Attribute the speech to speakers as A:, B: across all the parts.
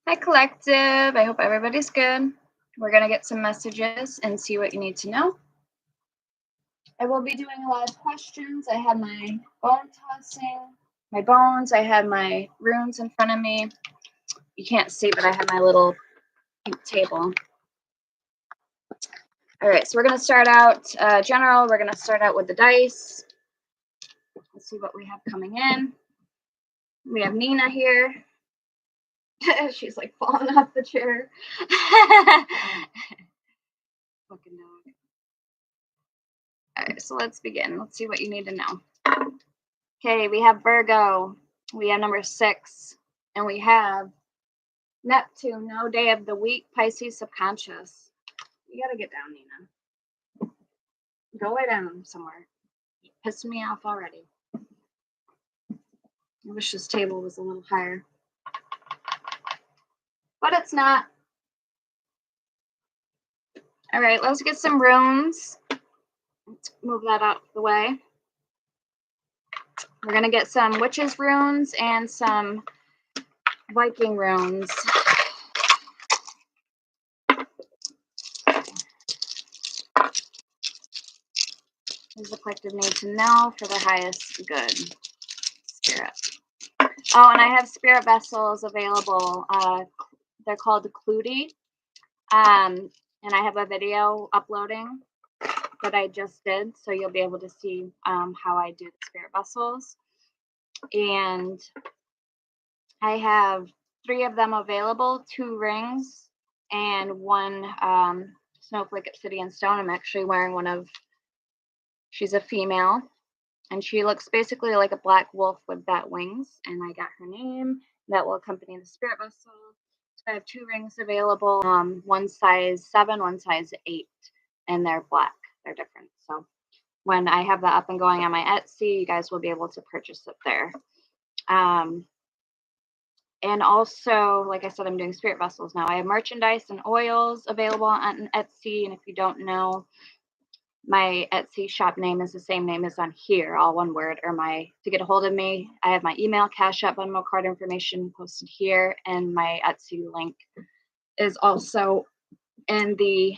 A: Hi, Collective. I hope everybody's good. We're going to get some messages and see what you need to know. I will be doing a lot of questions. I have my bone tossing, my bones. I have my runes in front of me. You can't see, but I have my little pink table. All right, so we're going to start out general. We're going to start out with the dice. Let's see what we have coming in. We have Nina here. She's like falling off the chair. Fucking dog. All right, so let's begin. Let's see what you need to know. Okay, we have Virgo. We have number 6. And we have Neptune, no day of the week, Pisces subconscious. You got to get down, Nina. Go lay down somewhere. You're pissing me off already. I wish this table was a little higher. But it's not. All right, let's get some runes. Let's move that out of the way. We're going to get some witches runes and some Viking runes. Does the collective need to know for the highest good? Spirit. Oh, and I have spirit vessels available. They're called Clutie. And I have a video uploading that I just did, so you'll be able to see how I do the spirit vessels. And I have 3 of them available, 2 rings and 1 snowflake obsidian stone. I'm actually wearing one of, she's a female, and she looks basically like a black wolf with bat wings, and I got her name that will accompany the spirit vessel. So I have 2 rings available, one size 7, one size 8, and they're black. They're different. So when I have that up and going on my Etsy, you guys will be able to purchase it there. And also, like I said, I'm doing spirit vessels now. I have merchandise and oils available on Etsy. And if you don't know, my Etsy shop name is the same name as on here, all one word. Or to get a hold of me, I have my email, Cash App, Venmo card information posted here. And my Etsy link is also in the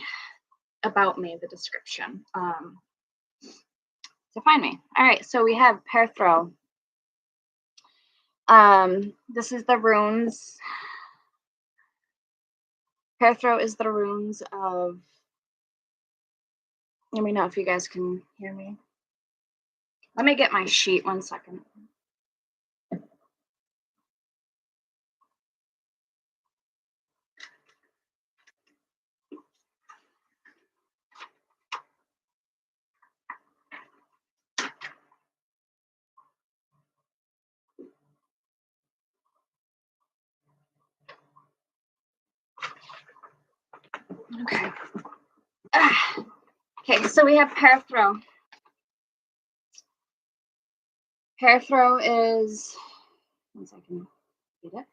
A: About Me, the description. To find me. All right, so we have Perthro. This is the runes. Perthro is the runes of. Let me know if you guys can hear me. Let me get my sheet 1 second. Okay. Okay, so we have Perthro. Perthro is, 1 second, get it?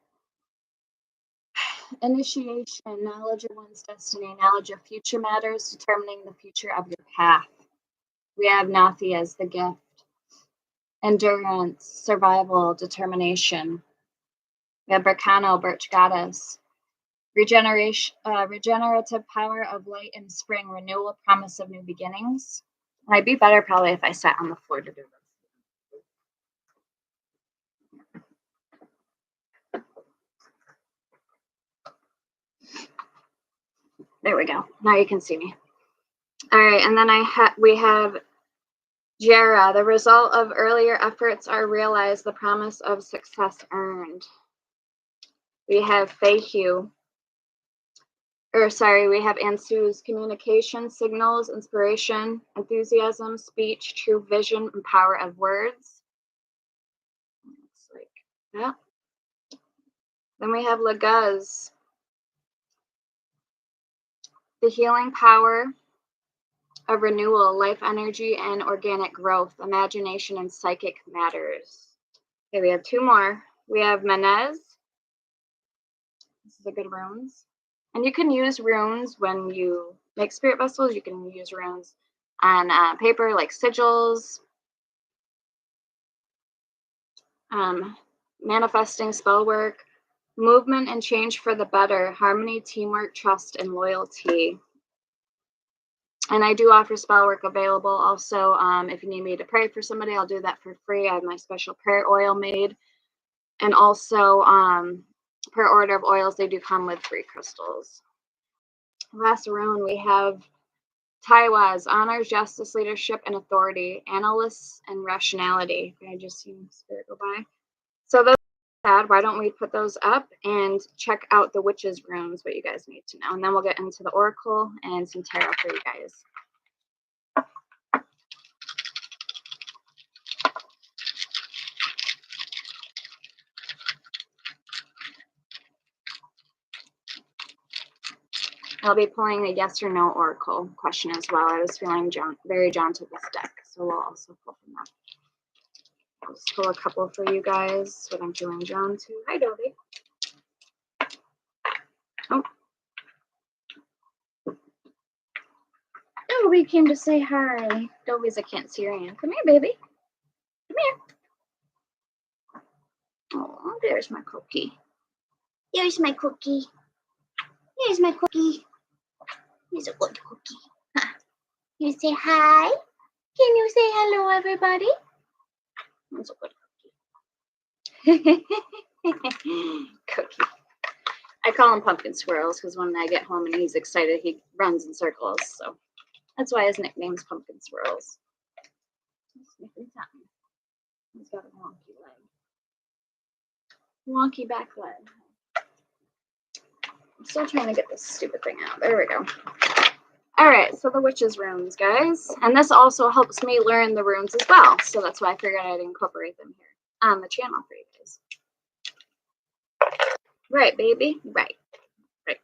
A: Initiation, knowledge of one's destiny, knowledge of future matters, determining the future of your path. We have Nathi as the gift. Endurance, survival, determination. We have Berkano, Birch Goddess. Regeneration, regenerative power of light and spring, renewal, promise of new beginnings. I'd be better probably if I sat on the floor to do this. There we go. Now you can see me. All right, and then we have Jera. The result of earlier efforts are realized, the promise of success earned. We have Feihu. We have Ansu's communication, signals, inspiration, enthusiasm, speech, true vision, and power of words. Looks like that. Then we have Laguz. The healing power of renewal, life energy, and organic growth, imagination, and psychic matters. Okay, we have 2 more. We have Menez. This is a good runes. And you can use runes when you make spirit vessels. You can use runes on paper, like sigils, manifesting spell work. Movement and change for the better, harmony, teamwork, trust, and loyalty. And I do offer spell work available. Also, if you need me to pray for somebody, I'll do that for free. I have my special prayer oil made. And also, per order of oils, they do come with free crystals. Last rune, we have Taiwaz, honors, justice, leadership, and authority, analysts, and rationality. I just seen spirit go by. So those are sad. Why don't we put those up and check out the witches' runes, what you guys need to know. And then we'll get into the oracle and some tarot for you guys. I'll be pulling a yes or no oracle question as well. I was feeling very drawn to this deck, so we'll also pull from that. I'll just pull a couple for you guys, what I'm feeling drawn to. Hi, Dobie. Oh. Dobie came to say hi. Dobie's a Cancerian. Come here, baby. Come here. Oh, there's my cookie. There's my cookie. Here's my cookie. He's a good cookie. Huh. You say hi? Can you say hello, everybody? He's a good cookie. Cookie. I call him Pumpkin Swirls because when I get home and he's excited, he runs in circles. So that's why his nickname's Pumpkin Swirls. He's got a wonky leg. Wonky back leg. I'm still trying to get this stupid thing out. There we go. All right, so the witches' runes, guys. And this also helps me learn the runes as well. So that's why I figured I'd incorporate them here on the channel for you guys. Right, baby. Right. Right.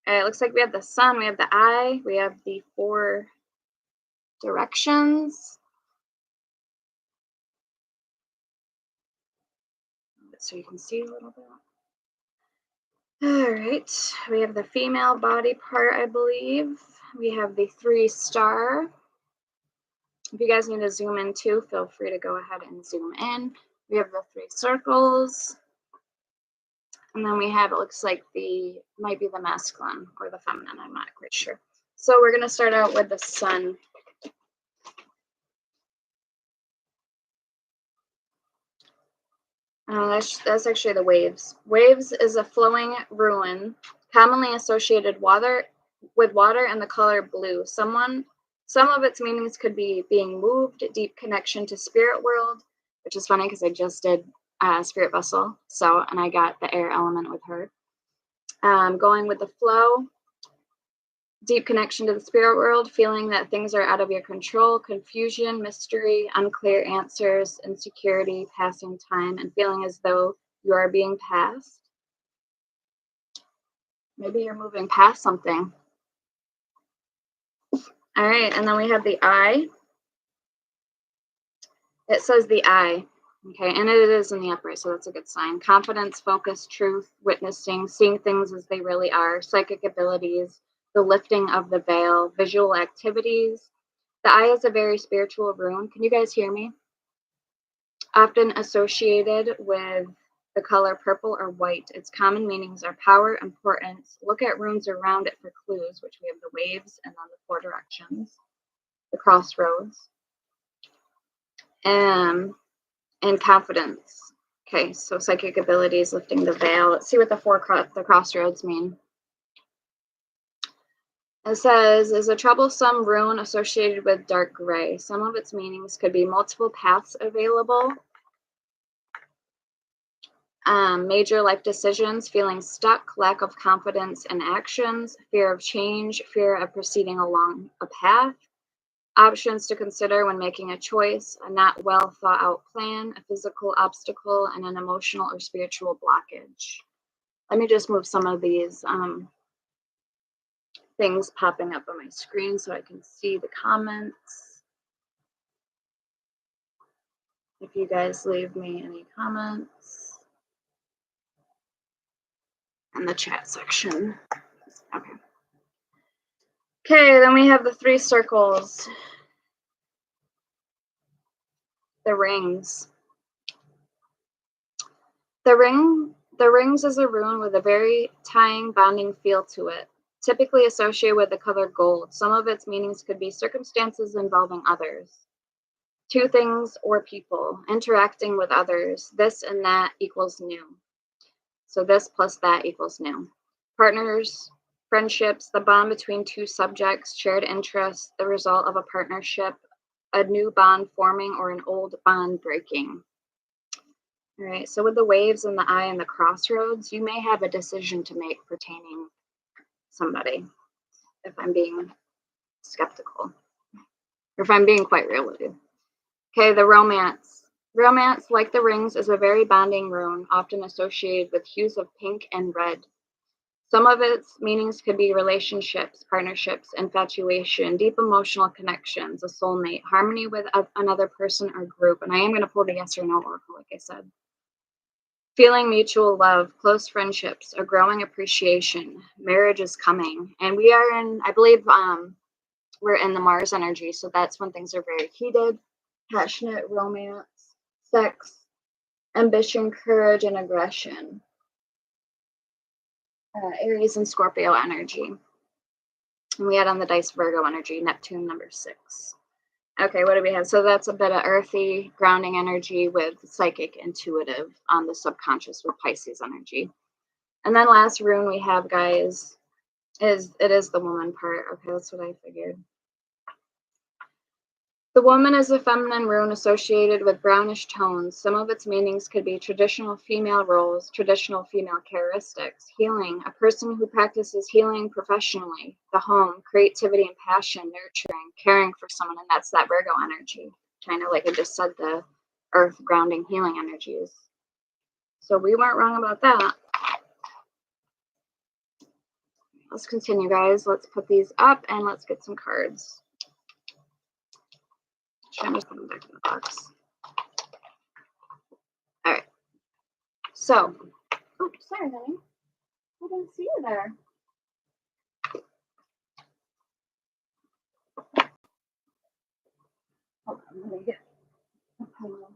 A: All right, looks like we have the sun, we have the eye, we have the 4 directions. So you can see a little bit. All right, we have the female body part, I believe. We have the 3-star. If you guys need to zoom in too, feel free to go ahead and zoom in. We have the 3 circles. And then we have, it looks like might be the masculine or the feminine, I'm not quite sure. So we're gonna start out with the sun. That's actually the waves. Waves is a flowing ruin, commonly associated with water and the color blue. Some of its meanings could be being moved, deep connection to spirit world, which is funny because I just did spirit vessel, and I got the air element with her. Going with the flow, deep connection to the spirit world, feeling that things are out of your control, confusion, mystery, unclear answers, insecurity, passing time, and feeling as though you are being passed. Maybe you're moving past something. All right, and then we have the eye. It says the eye, okay, and it is in the upright, so that's a good sign. Confidence, focus, truth, witnessing, seeing things as they really are, psychic abilities, the lifting of the veil, visual activities. The eye is a very spiritual rune. Can you guys hear me? Often associated with the color purple or white. Its common meanings are power, importance. Look at runes around it for clues, which we have the waves and then the 4 directions, the crossroads, and confidence. Okay, so psychic abilities, lifting the veil. Let's see what the crossroads mean. It says, is a troublesome rune associated with dark gray. Some of its meanings could be multiple paths available, major life decisions, feeling stuck, lack of confidence in actions, fear of change, fear of proceeding along a path, options to consider when making a choice, a not well thought out plan, a physical obstacle, and an emotional or spiritual blockage. Let me just move some of these things popping up on my screen so I can see the comments. If you guys leave me any comments in the chat section. Okay. Okay, then we have the 3 circles. The rings. The The rings is a rune with a very tying, bonding feel to it, typically associated with the color gold. Some of its meanings could be circumstances involving others, two things or people, interacting with others. This and that equals new. So this plus that equals new. Partners, friendships, the bond between two subjects, shared interests, the result of a partnership, a new bond forming, or an old bond breaking. All right, so with the waves and the eye and the crossroads, you may have a decision to make pertaining somebody, if I'm being skeptical, or if I'm being quite real with you. Okay, the romance. Romance, like the rings, is a very bonding rune, often associated with hues of pink and red. Some of its meanings could be relationships, partnerships, infatuation, deep emotional connections, a soulmate, harmony with another person or group. And I am going to pull the yes or no oracle, like I said. Feeling mutual love, close friendships, a growing appreciation, marriage is coming. And we are in, I believe, we're in the Mars energy. So that's when things are very heated, passionate, romance, sex, ambition, courage, and aggression. Aries and Scorpio energy. And we had on the dice Virgo energy, Neptune number 6. Okay, what do we have? So that's a bit of earthy, grounding energy with psychic, intuitive on the subconscious with Pisces energy. And then last rune we have, guys, is the woman part. Okay, that's what I figured. The woman is a feminine rune associated with brownish tones. Some of its meanings could be traditional female roles, traditional female characteristics, healing, a person who practices healing professionally, the home, creativity and passion, nurturing, caring for someone, and that's that Virgo energy. Kind of like I just said, the earth grounding healing energies. So we weren't wrong about that. Let's continue, guys. Let's put these up and let's get some cards. I'm just put them back in the box. All right. So, oh, sorry, honey. I didn't see you there. Hold on, let me get a pillow.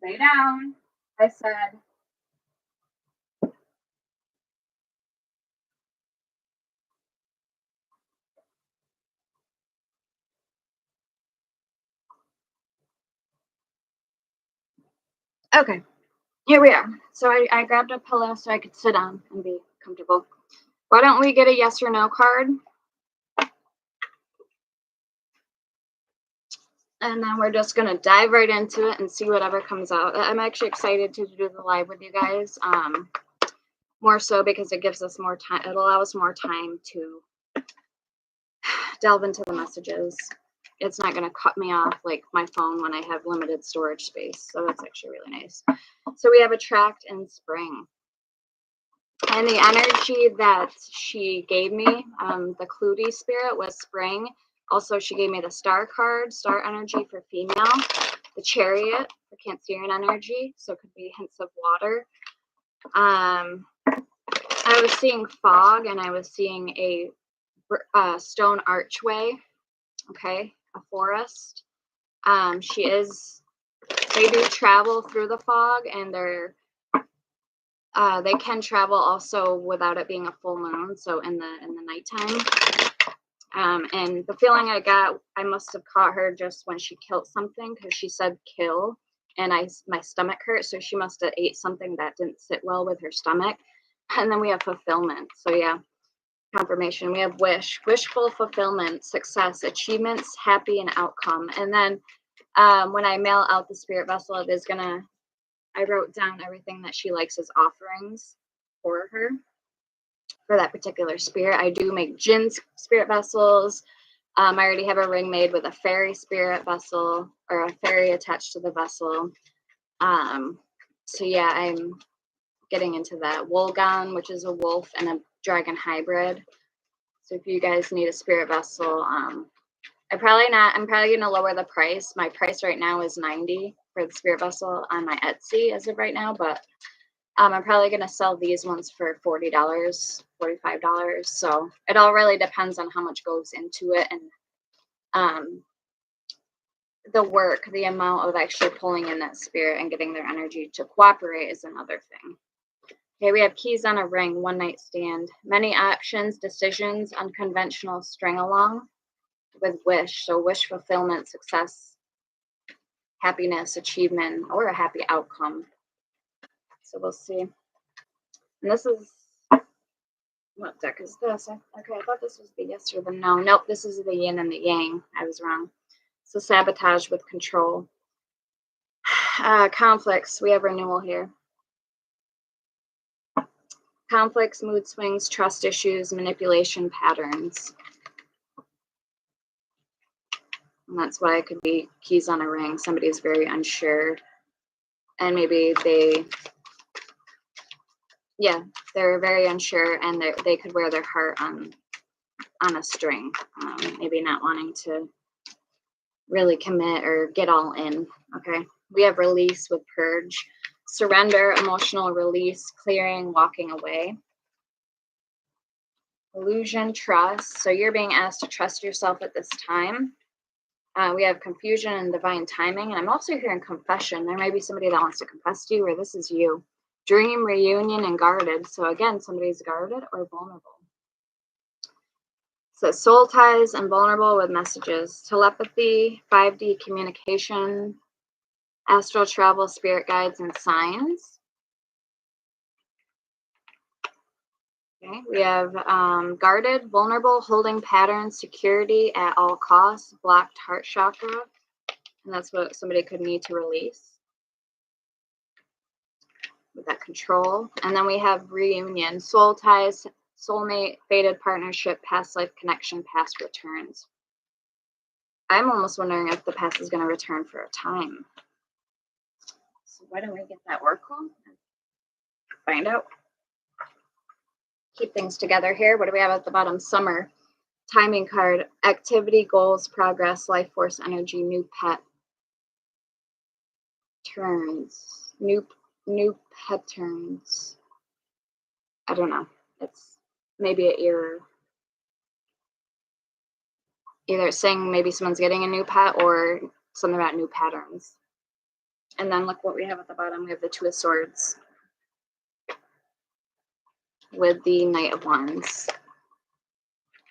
A: Lay down. I said. Okay, here we are. So I grabbed a pillow so I could sit down and be comfortable. Why don't we get a yes or no card? And then we're just going to dive right into it and see whatever comes out. I'm actually excited to do the live with you guys. More so because it gives us more time. It allows more time to delve into the messages. It's not going to cut me off like my phone when I have limited storage space. So that's actually really nice. So we have Attract in Spring. And the energy that she gave me, the Clutie spirit, was spring. Also, she gave me the Star card, Star energy for female, the Chariot for Cancerian energy, so it could be hints of water. I was seeing fog, and I was seeing a stone archway, okay, a forest. They do travel through the fog, and they can travel also without it being a full moon, so in the nighttime. And the feeling I got, I must have caught her just when she killed something, because she said kill, and my stomach hurt, so she must have ate something that didn't sit well with her stomach. And then we have fulfillment. So yeah, confirmation. We have wish, wishful fulfillment, success, achievements, happy, and outcome. And then when I mail out the spirit vessel, it is gonna, I wrote down everything that she likes as offerings for her, for that particular spirit. I do make Jinn spirit vessels. I already have a ring made with a fairy spirit vessel, or a fairy attached to the vessel. So yeah, I'm getting into that. Wolgan, which is a wolf and a dragon hybrid. So if you guys need a spirit vessel, I'm probably going to lower the price. My price right now is $90 for the spirit vessel on my Etsy as of right now, but I'm probably going to sell these ones for $40, $45. So it all really depends on how much goes into it, and the work, the amount of actually pulling in that spirit and getting their energy to cooperate is another thing. Okay, we have keys on a ring, one night stand, many options, decisions, unconventional string along with wish. So wish fulfillment, success, happiness, achievement, or a happy outcome. So we'll see. And this is, what deck is this? Okay, I thought this was the yes or the no. Nope, this is the yin and the yang. I was wrong. So sabotage with control. Conflicts. We have renewal here. Conflicts, mood swings, trust issues, manipulation patterns. And that's why it could be keys on a ring. Somebody's very unsure. And maybe they're very unsure, and they could wear their heart on a string. Maybe not wanting to really commit or get all in. Okay. We have release with purge. Surrender, emotional release, clearing, walking away. Illusion, trust. So you're being asked to trust yourself at this time. We have confusion and divine timing. And I'm also hearing confession. There may be somebody that wants to confess to you, or this is you. Dream, reunion, and guarded. So again, somebody's guarded or vulnerable. So soul ties and vulnerable with messages. Telepathy, 5D communication, astral travel, spirit guides, and signs. Okay, we have guarded, vulnerable, holding patterns, security at all costs, blocked heart chakra. And that's what somebody could need to release with that control. And then we have reunion, soul ties, soulmate, fated partnership, past life connection, past returns. I'm almost wondering if the past is going to return for a time. So why don't we get that oracle? Find out. Keep things together here. What do we have at the bottom? Summer. Timing card. Activity, goals, progress, life force, energy, new pet. Turns. New pet turns. I don't know. It's maybe an error. Either saying maybe someone's getting a new pet or something about new patterns. And then look what we have at the bottom. We have the Two of Swords with the Knight of Wands.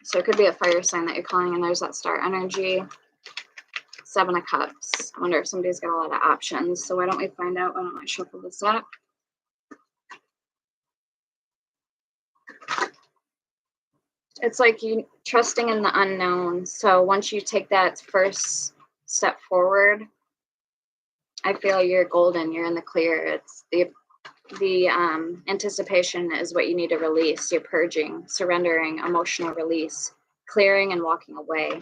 A: So it could be a fire sign that you're calling, and there's that star energy. Seven of Cups. I wonder if somebody's got a lot of options. So why don't we find out? Why don't I shuffle this up? It's like you trusting in the unknown. So once you take that first step forward, I feel you're golden. You're in the clear. It's the anticipation is what you need to release. You're purging, surrendering, emotional release, clearing, and walking away.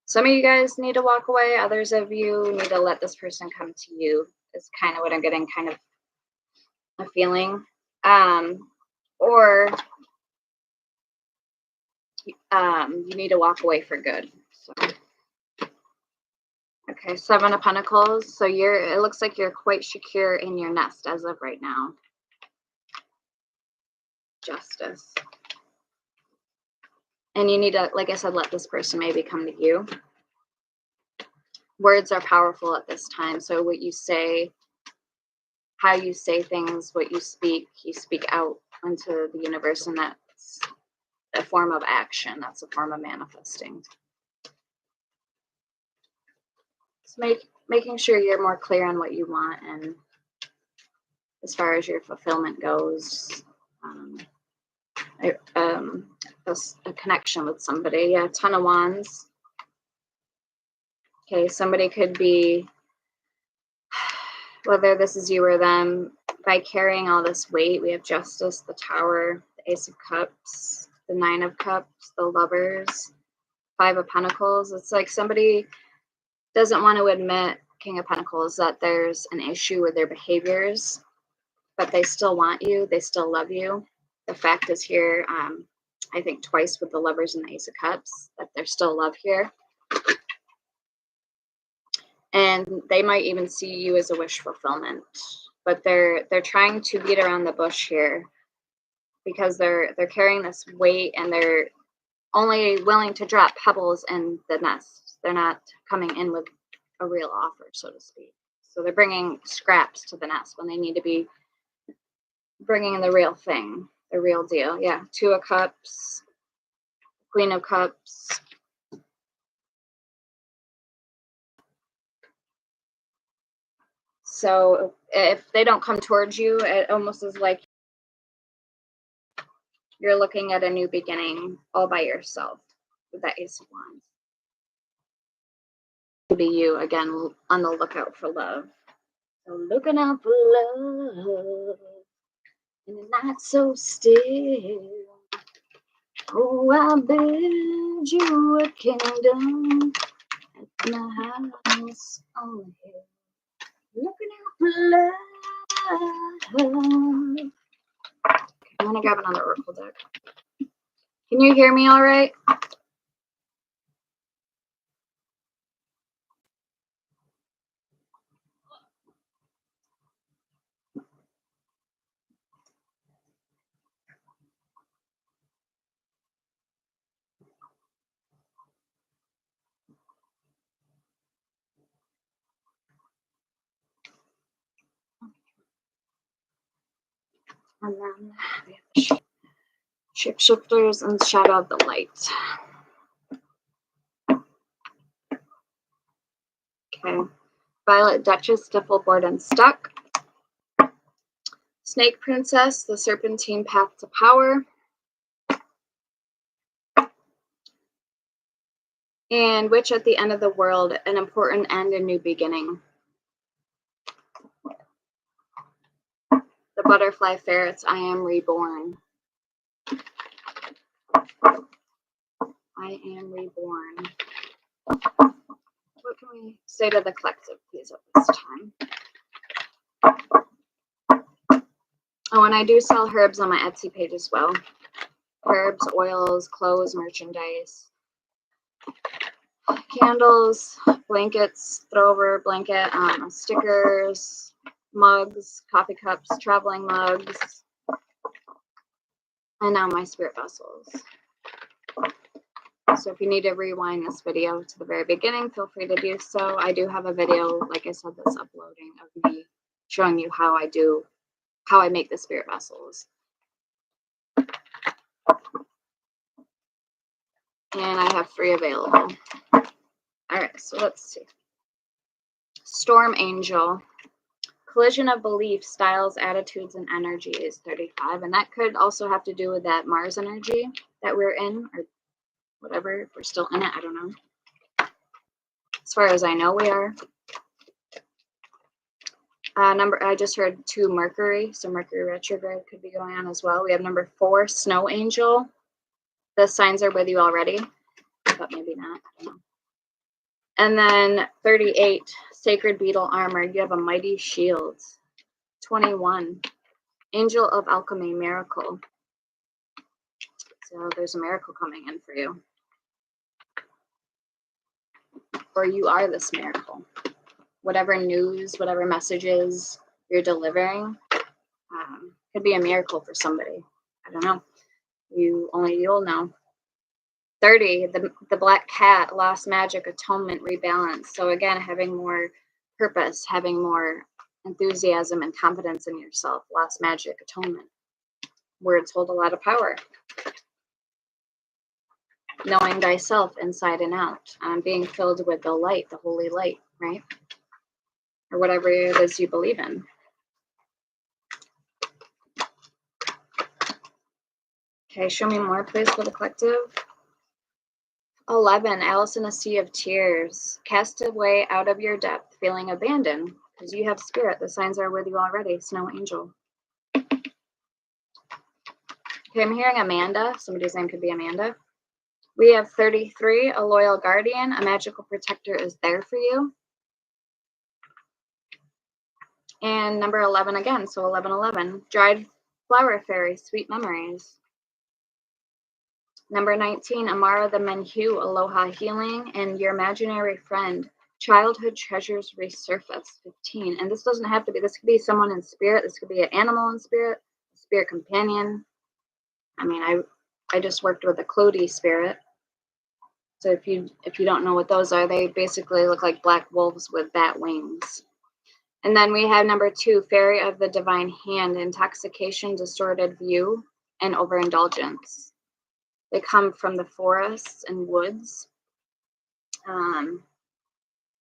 A: Some of you guys need to walk away. Others of you need to let this person come to you. Is kind of what I'm getting, kind of a feeling. Or you need to walk away for good. So. Okay, Seven of Pentacles. So it looks like you're quite secure in your nest as of right now. Justice. And you need to, like I said, let this person maybe come to you. Words are powerful at this time. So what you say, how you say things, what you speak out into the universe, and that's a form of action. That's a form of manifesting. It's making sure you're more clear on what you want, and as far as your fulfillment goes, a connection with somebody. Yeah, Ton of Wands. Okay, somebody could be, whether this is you or them, by carrying all this weight. We have Justice, the Tower, the Ace of Cups, the Nine of Cups, the Lovers, Five of Pentacles. It's like somebody doesn't want to admit, King of Pentacles, that there's an issue with their behaviors, but they still want you. They still love you. The fact is here, I think twice with the Lovers and the Ace of Cups, that there's still love here. And they might even see you as a wish fulfillment, but they're trying to beat around the bush here because they're carrying this weight and they're only willing to drop pebbles in the nest. They're not coming in with a real offer, so to speak. So they're bringing scraps to the nest when they need to be bringing in the real thing, the real deal. Yeah, Two of Cups, Queen of Cups. So if they don't come towards you, it almost is like you're looking at a new beginning all by yourself with that Ace of Wands. Be you again on the lookout for love. So looking out for love and not so still. Oh, I build you a kingdom in a house on the hill. Looking out for love. I'm gonna grab another oracle deck. Can you hear me all right? And then we have Shapeshifters and Shadow of the Light. Okay. Violet Duchess, Stifleboard and Stuck. Snake Princess, The Serpentine Path to Power. And Witch at the End of the World, An Important End, A New Beginning. The Butterfly Ferrets, I Am Reborn. I am reborn. What can we say to the collective, please, at this time? Oh, and I do sell herbs on my Etsy page as well. Herbs, oils, clothes, merchandise, candles, blankets, throwover blanket, stickers, mugs, coffee cups, traveling mugs, and now my spirit vessels. So if you need to rewind this video to the very beginning, feel free to do so. I do have a video, like I said, that's uploading of me showing you how I make the spirit vessels. And I have 3 available. All right, so let's see. Storm Angel. Collision of belief, styles, attitudes, and energies, 35. And that could also have to do with that Mars energy that we're in, or whatever. If we're still in it, I don't know. As far as I know, we are. I just heard 2 Mercury, so Mercury retrograde could be going on as well. We have number 4, Snow Angel. The signs are with you already, but maybe not. I don't know. And then 38, Sacred Beetle Armor. You have a Mighty Shield. 21, Angel of Alchemy, Miracle. So there's a miracle coming in for you. Or you are this miracle. Whatever news, whatever messages you're delivering, could be a miracle for somebody. I don't know. You'll know. 30, the Black Cat, Lost Magic, Atonement, Rebalance. So again, having more purpose, having more enthusiasm and confidence in yourself. Lost Magic, Atonement. Words hold a lot of power. Knowing thyself inside and out. Being filled with the light, the holy light, right? Or whatever it is you believe in. Okay, show me more, please, for the collective. 11, Alice in a Sea of Tears. Cast away out of your depth, feeling abandoned, because you have spirit. The signs are with you already. Snow Angel. Okay, I'm hearing Amanda. Somebody's name could be Amanda. We have 33, a loyal guardian. A magical protector is there for you. And number 11 again, so 1111. Dried flower fairy, sweet memories. Number 19, Amara the Menhu, aloha healing, and your imaginary friend. Childhood treasures resurface, 15. And this doesn't have to be, this could be someone in spirit. This could be an animal in spirit, a spirit companion. I mean, I just worked with a Clody spirit. So if you don't know what those are, they basically look like black wolves with bat wings. And then we have number 2, Fairy of the Divine Hand, intoxication, distorted view, and overindulgence. They come from the forests and woods.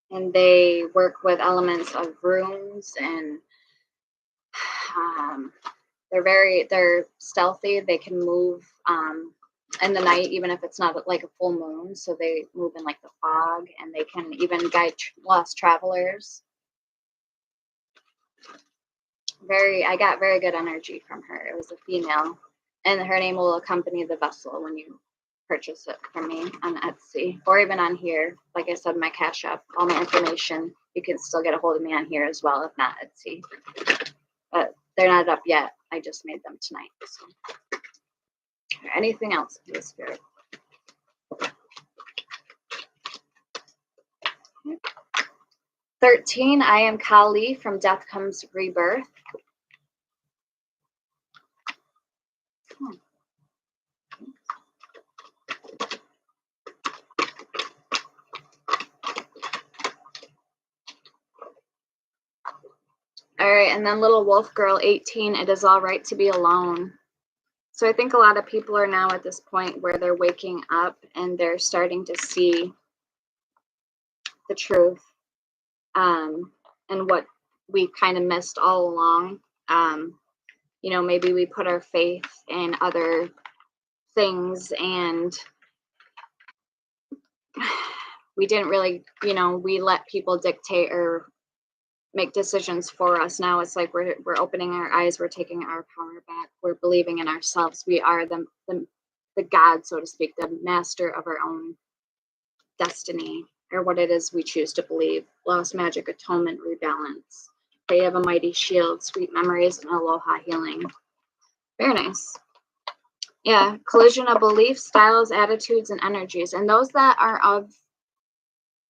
A: And they work with elements of rooms, and they're stealthy. They can move in the night, even if it's not like a full moon. So they move in like the fog, and they can even guide lost travelers. I got very good energy from her. It was a female, and her name will accompany the vessel when you purchase it from me on Etsy, or even on here. Like I said, my Cash App, all my information, you can still get a hold of me on here as well, if not Etsy. But they're not up yet. I just made them tonight. So. Anything else for the spirit? 13, I am Kali, from Death Comes Rebirth. All right, and then Little Wolf Girl, 18, it is all right to be alone. So I think a lot of people are now at this point where they're waking up and they're starting to see the truth, and what we kind of missed all along. You know, maybe we put our faith in other things, and we didn't really, you know, we let people dictate or make decisions for us. Now it's like we're opening our eyes, we're taking our power back, we're believing in ourselves. We are the God, so to speak, the master of our own destiny, or what it is we choose to believe. Lost magic, atonement, rebalance. They have a mighty shield, sweet memories, and aloha healing. Very nice. Yeah, collision of beliefs, styles, attitudes, and energies. And those that are of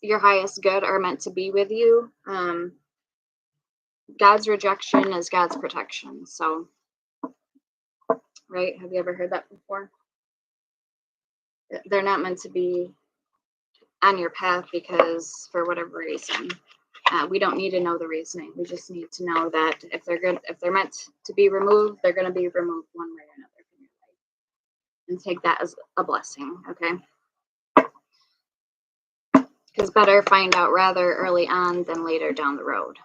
A: your highest good are meant to be with you. God's rejection is God's protection. So, right? Have you ever heard that before? They're not meant to be on your path because, for whatever reason, we don't need to know the reasoning. We just need to know that if they're meant to be removed, they're going to be removed one way or another from your life. And take that as a blessing, okay? Because better find out rather early on than later down the road.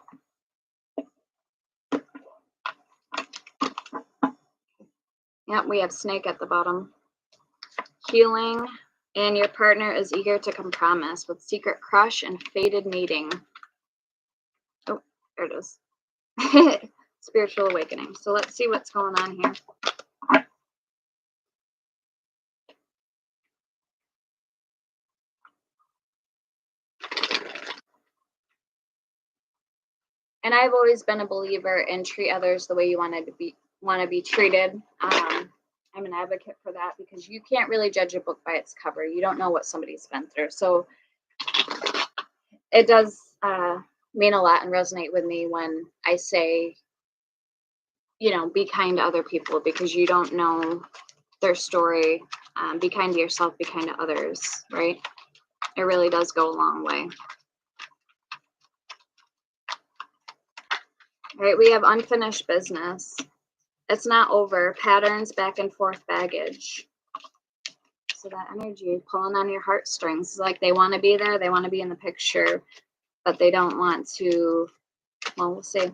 A: Yep, we have snake at the bottom. Healing, and your partner is eager to compromise with secret crush and fated meeting. Oh, there it is. Spiritual awakening. So let's see what's going on here. And I've always been a believer in treat others the way you want to be treated. I'm an advocate for that, because you can't really judge a book by its cover. You don't know what somebody's been through. So it does mean a lot and resonate with me when I say, you know, be kind to other people, because you don't know their story. Be kind to yourself, be kind to others, right? It really does go a long way. All right, we have unfinished business. It's not over. Patterns, back and forth baggage. So that energy pulling on your heartstrings. It's like they want to be there, they want to be in the picture, but they don't want to. Well, we'll see.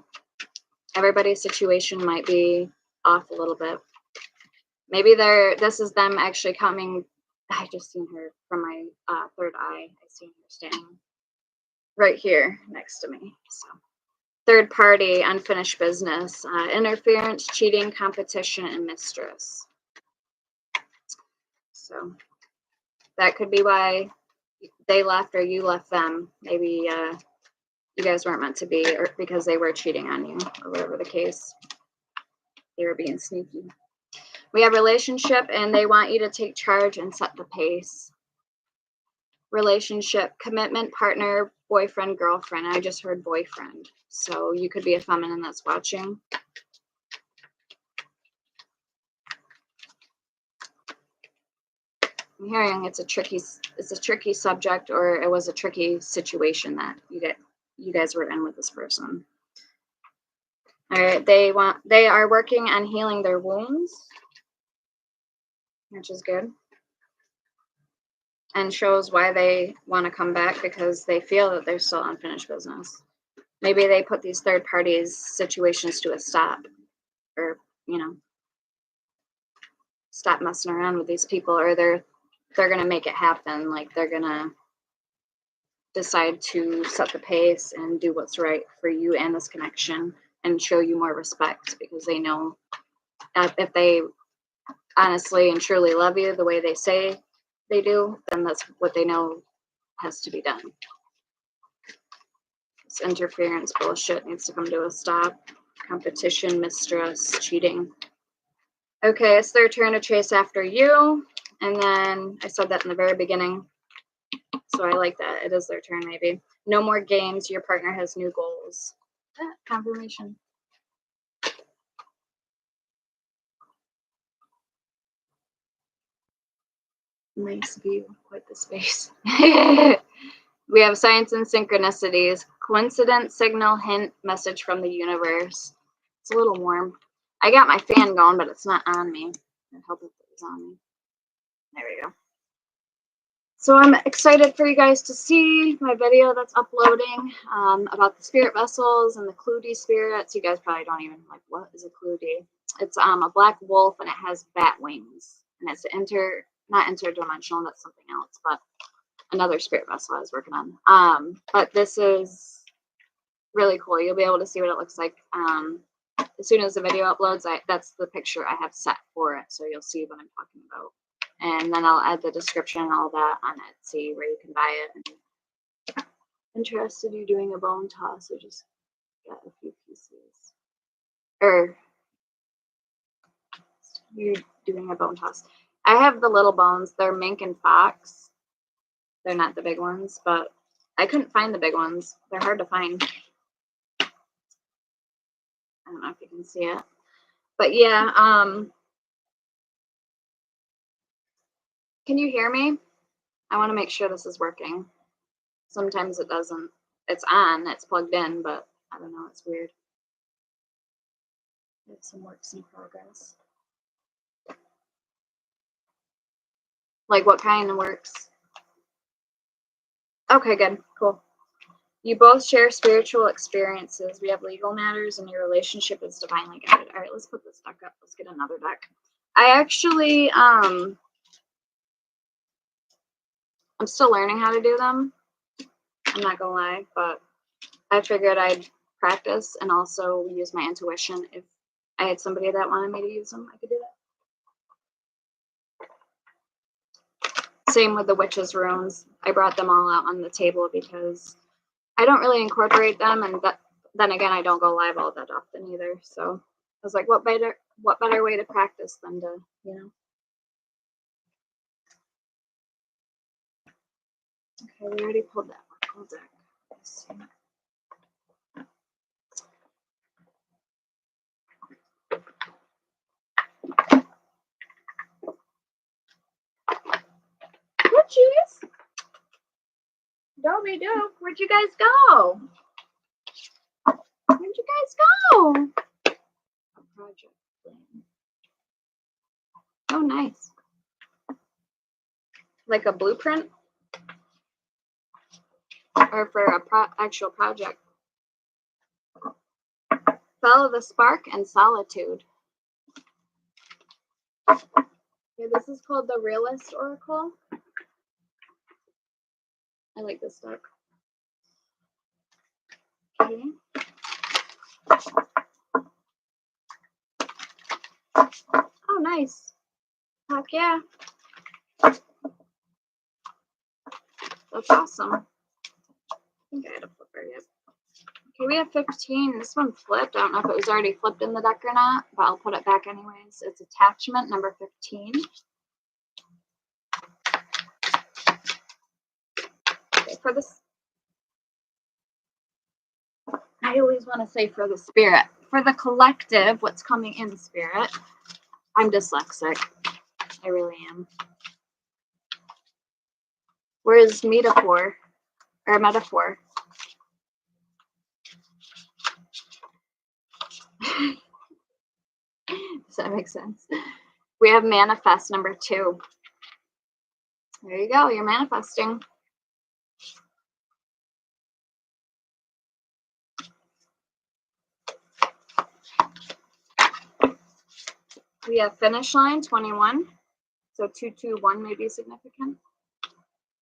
A: Everybody's situation might be off a little bit. Maybe this is them actually coming. I just seen her from my third eye. I seen her standing right here next to me. So, third party, unfinished business, interference, cheating, competition, and mistress. So that could be why they left or you left them. Maybe you guys weren't meant to be, or because they were cheating on you, or whatever the case. They were being sneaky. We have relationship, and they want you to take charge and set the pace. Relationship, commitment, partner, boyfriend, girlfriend. I just heard boyfriend. So you could be a feminine that's watching. I'm hearing it's a tricky subject, or it was a tricky situation that you guys were in with this person. All right, they are working on healing their wounds, which is good. And shows why they want to come back, because they feel that there's still unfinished business. Maybe they put these third parties situations to a stop, or, you know, stop messing around with these people, or they're going to make it happen. Like, they're going to decide to set the pace and do what's right for you and this connection, and show you more respect, because they know if they honestly and truly love you the way they say they do, then that's what they know has to be done. This interference bullshit needs to come to a stop. Competition, mistrust, cheating. Okay, it's their turn to chase after you. And then I said that in the very beginning, so I like that. It is their turn, maybe. No more games. Your partner has new goals. Confirmation. Nice view. Quite the space. We have science and synchronicities. Coincidence, signal, hint, message from the universe. It's a little warm. I got my fan going, but it's not on me. I'd help if it was on me. There we go. So I'm excited for you guys to see my video that's uploading about the spirit vessels and the Clutie spirits. You guys probably don't even like, what is a Clutie? It's a black wolf, and it has bat wings, and it's not interdimensional. That's something else, but another spirit vessel I was working on. But this is really cool. You'll be able to see what it looks like as soon as the video uploads. That's the picture I have set for it, so you'll see what I'm talking about. And then I'll add the description and all that on Etsy where you can buy it. And interested you doing a bone toss? I just got a few pieces. Or you're doing a bone toss. I have the little bones. They're mink and fox. They're not the big ones, but I couldn't find the big ones. They're hard to find. I don't know if you can see it. But yeah, can you hear me? I want to make sure this is working. Sometimes it doesn't. It's on, it's plugged in, but I don't know, it's weird. We have some works in progress. Like what kind of works? Okay, good, cool. You both share spiritual experiences. We have legal matters, and your relationship is divinely guided. All right, let's put this deck up. Let's get another deck. I actually, I'm still learning how to do them. I'm not gonna lie, but I figured I'd practice and also use my intuition. If I had somebody that wanted me to use them, I could do that. Same with the witches' runes. I brought them all out on the table because I don't really incorporate them, and then again, I don't go live all that often either. So I was like, what better way to practice than to, you know? Okay, we already pulled that Oracle deck. Let's see. Witches! Dobby Dope, where'd you guys go? Where'd you guys go? A project plan. Oh, nice. Like a blueprint? Or for a actual project? Follow the spark and solitude. Okay, this is called the Realist Oracle. I like this deck. Okay. Oh, nice. Heck yeah. That's awesome. I think I had a flipper yet. Okay, we have 15. This one flipped. I don't know if it was already flipped in the deck or not, but I'll put it back anyways. It's attachment number 15. Okay, for this I always want to say for the spirit. For the collective, what's coming in spirit. I'm dyslexic. I really am. Where is metaphor? Or metaphor? Does that make sense? We have manifest number 2. There you go. You're manifesting. We have finish line 21. So 221 may be significant.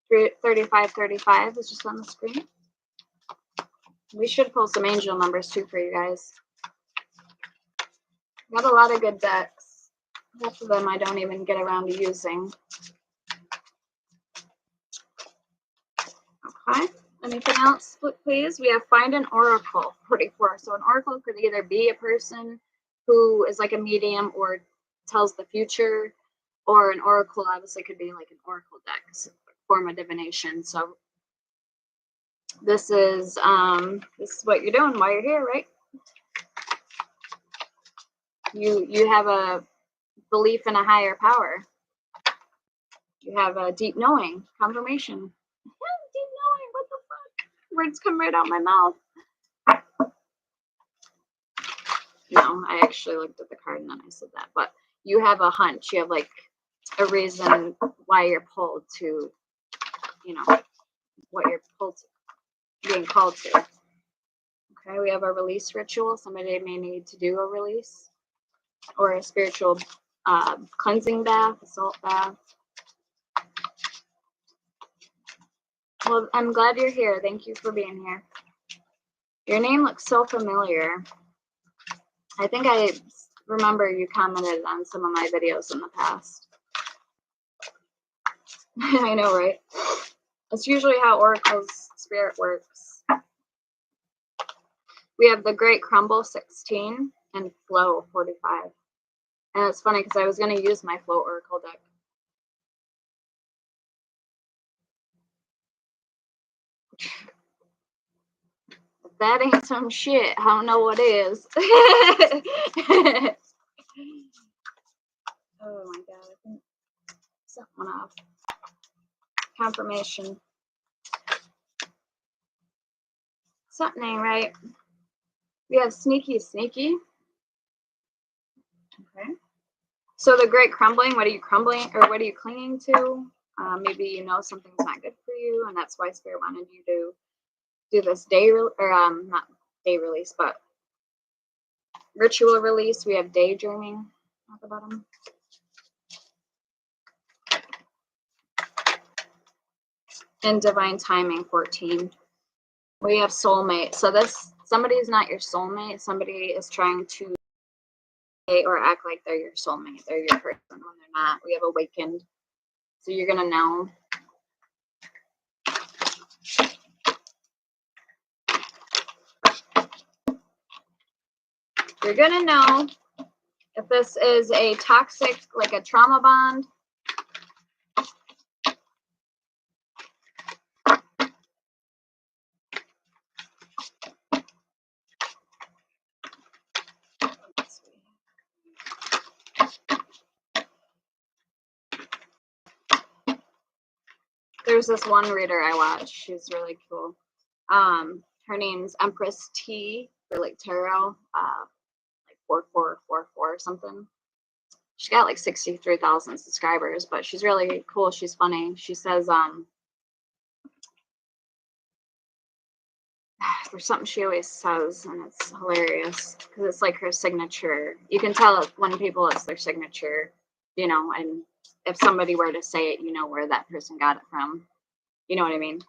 A: 3535 is just on the screen. We should pull some angel numbers too for you guys. Got a lot of good decks. Half of them I don't even get around to using. Okay. Anything else, please? We have find an oracle, 44. So an oracle could either be a person who is like a medium or tells the future, or an oracle obviously could be like an oracle deck, form of divination. So this is what you're doing while you're here, right? You have a belief in a higher power. You have a deep knowing, confirmation. Deep knowing, what the fuck? Words come right out my mouth. No, I actually looked at the card and then I said that. But you have a hunch. You have like a reason why you're pulled to, you know, what you're pulled to, being called to. Okay, we have a release ritual. Somebody may need to do a release or a spiritual cleansing bath, a salt bath. Well, I'm glad you're here. Thank you for being here. Your name looks so familiar. I think I remember you commented on some of my videos in the past. I know, right? That's usually how Oracle's spirit works. We have the Great Crumble 16 and Flow 45. And it's funny because I was going to use my Flow Oracle deck. If that ain't some shit, I don't know what is. Oh my god, I think something off. Confirmation. Something ain't right. We have sneaky. Okay. So the Great Crumbling, what are you crumbling or what are you clinging to? Maybe you know something's not good for you, and that's why Spirit wanted you to do this not day release, but ritual release. We have daydreaming at the bottom. And divine timing 14. We have soulmate. So this somebody is not your soulmate. Somebody is trying to say or act like they're your soulmate. They're your person when they're not. We have awakened. So you're gonna know. You're gonna know if this is a toxic, like a trauma bond. There's this one reader I watch. She's really cool. Her name's Empress T for like tarot, like 4444 or something. She's got like 63,000 subscribers, but she's really cool. She's funny. She says, there's something she always says, and it's hilarious because it's like her signature. You can tell when people it's their signature, you know, and if somebody were to say it, you know where that person got it from. You know what I mean?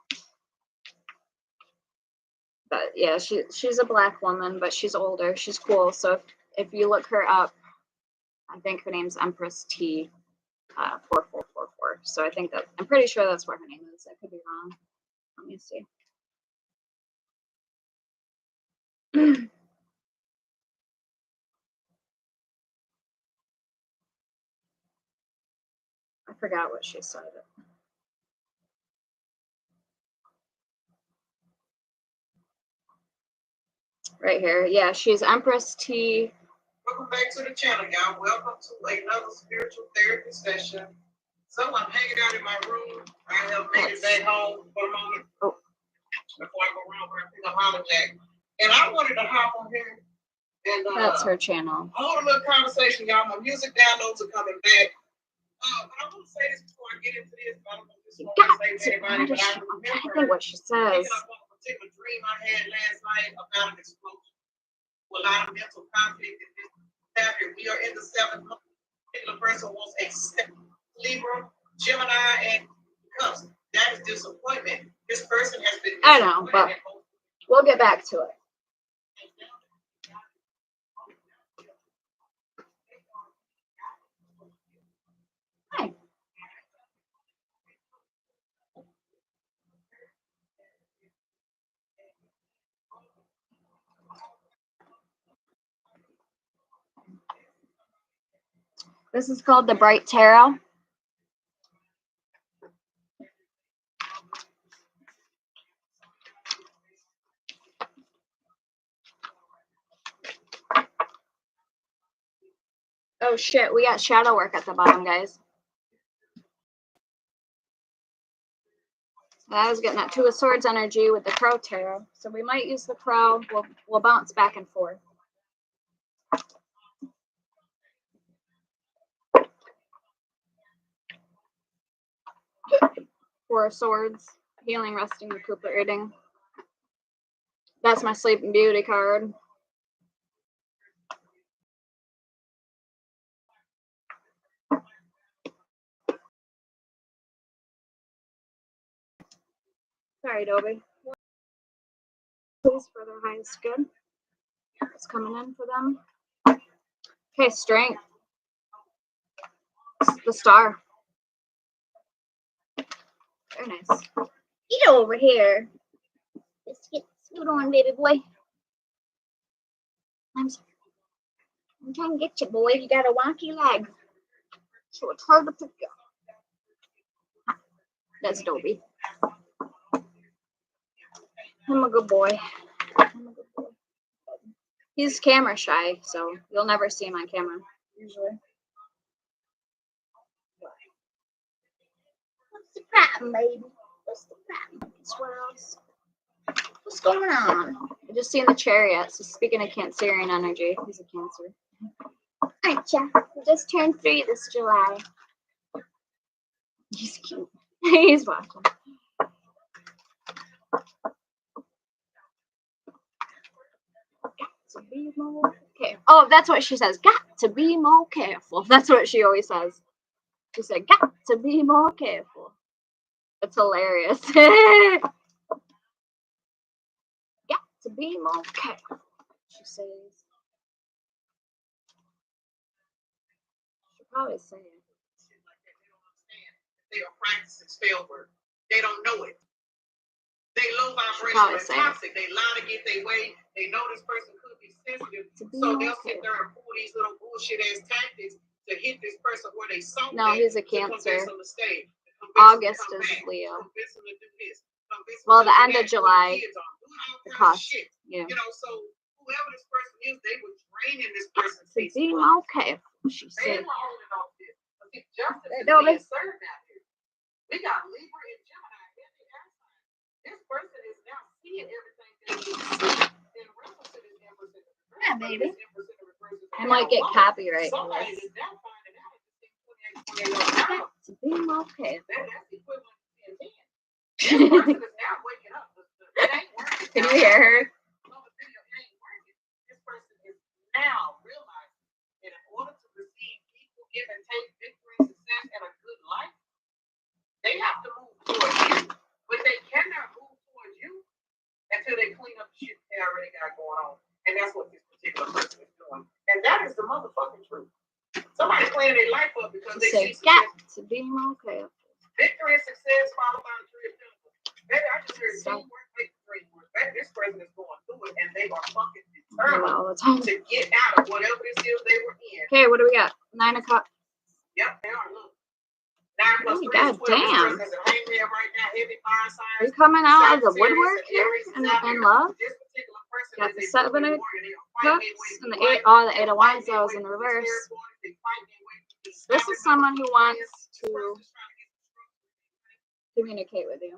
A: But yeah, she's a black woman, but she's older. She's cool. So if you look her up, I think her name's Empress T, 4444. So I think I'm pretty sure that's what her name is. I could be wrong. Let me see. I forgot what she said. Right here. Yeah, she's Empress T.
B: Welcome back to the channel, y'all. Welcome to another spiritual therapy session. So I'm hanging out in my room. I have made it back home for a moment.
A: Oh.
B: Before I go around where I pick up Hollow Jack. And I wanted to hop on here and
A: That's her channel.
B: hold a little conversation, y'all. My music downloads are coming back. But I want to say this before I get into this. I don't know if this is what I say to anybody, but I remember
A: what she says.
B: picking up on a particular dream I had last night about an explosion. A lot of mental conflict in this chapter. We are in the 7th month. A particular person wants a Libra, Gemini, and Cubs. That is disappointment. This person has been.
A: I know, but we'll get back to it. Hi. This is called the Bright Tarot. Oh shit, we got shadow work at the bottom, guys. I was getting that Two of Swords energy with the Crow Tarot. So we might use the Crow. We'll bounce back and forth. Four of Swords. Healing, resting, recuperating. That's my Sleeping Beauty card. Sorry, Dobie. Please, for their highest good. It's coming in for them. Okay, Strength. The Star. Very nice. Get over here. Let's get scoot on, baby boy. I'm trying to get you, boy. You got a wonky leg. So it's hard to pick up. That's Dobie. I'm a good boy. He's camera shy, so you'll never see him on camera, usually. What's the problem, baby? What's the problem? Swirls. What's going on? I just seen the Chariot, so speaking of Cancerian energy, he's a Cancer. Aren't ya? You just turned 3 this July. He's cute. He's watching. To be more careful. Oh, that's what she says. Got to be more careful. That's what she always says. She said, got to be more careful. That's hilarious. Got to be more careful. She says. She probably say it.
B: They are practicing spell work. They don't know it. They low vibration and toxic. They lie to get their way. They know this person could be sensitive. So they'll sit there and pull these little bullshit ass tactics to hit this person where they saw.
A: No, he's a Cancer. August is Leo. Well, the end of July. The cost. Yeah.
B: You know, so whoever this person is, they were draining this person's
A: face. Okay, she said.
B: Justice is being served out here. We got Libra and Gemini in the air sign. This person is now seeing everything that we see in reference to this Empress.
A: Yeah, baby. I might get copyright.
B: Somebody is now finding out at
A: to be okay.
B: That's equivalent to 10. This person is now waking up. It ain't working.
A: Can you hear her?
B: This person is now realizing that in order to receive equal give and take, victory, success, and a good life, they have to move towards you. But they cannot move towards you until they clean up the shit they already got going on. And that's what this particular person is doing. And that is the motherfucking truth. Somebody cleaning their life up because they see
A: got to be okay.
B: Victory and success followed by the tree of Pentacles. Baby, I just heard teamwork make the dream work. This person is going through it and they are fucking determined
A: all the time
B: to get out of whatever this is they were in.
A: Okay, what do we got? 9 o'clock.
B: Yep, they are. Look. 9 plus 3
A: God
B: is 12.
A: damn.
B: This person is right now, heavy fire signs.
A: Are you coming out of the woodwork here in love?
B: This particular person.
A: Got
B: and
A: the
B: they
A: Seven
B: prove it
A: of
B: more, and they'll fight their
A: Cups
B: way
A: and the
B: through
A: eight.
B: life,
A: Oh, the
B: they'll
A: Eight of
B: fight
A: Wands
B: their
A: is
B: way
A: in
B: through the
A: reverse.
B: spirit waters, they fight their way through the
A: This
B: seven
A: is someone who wants
B: This
A: to
B: person's trying to get the truth.
A: communicate with you.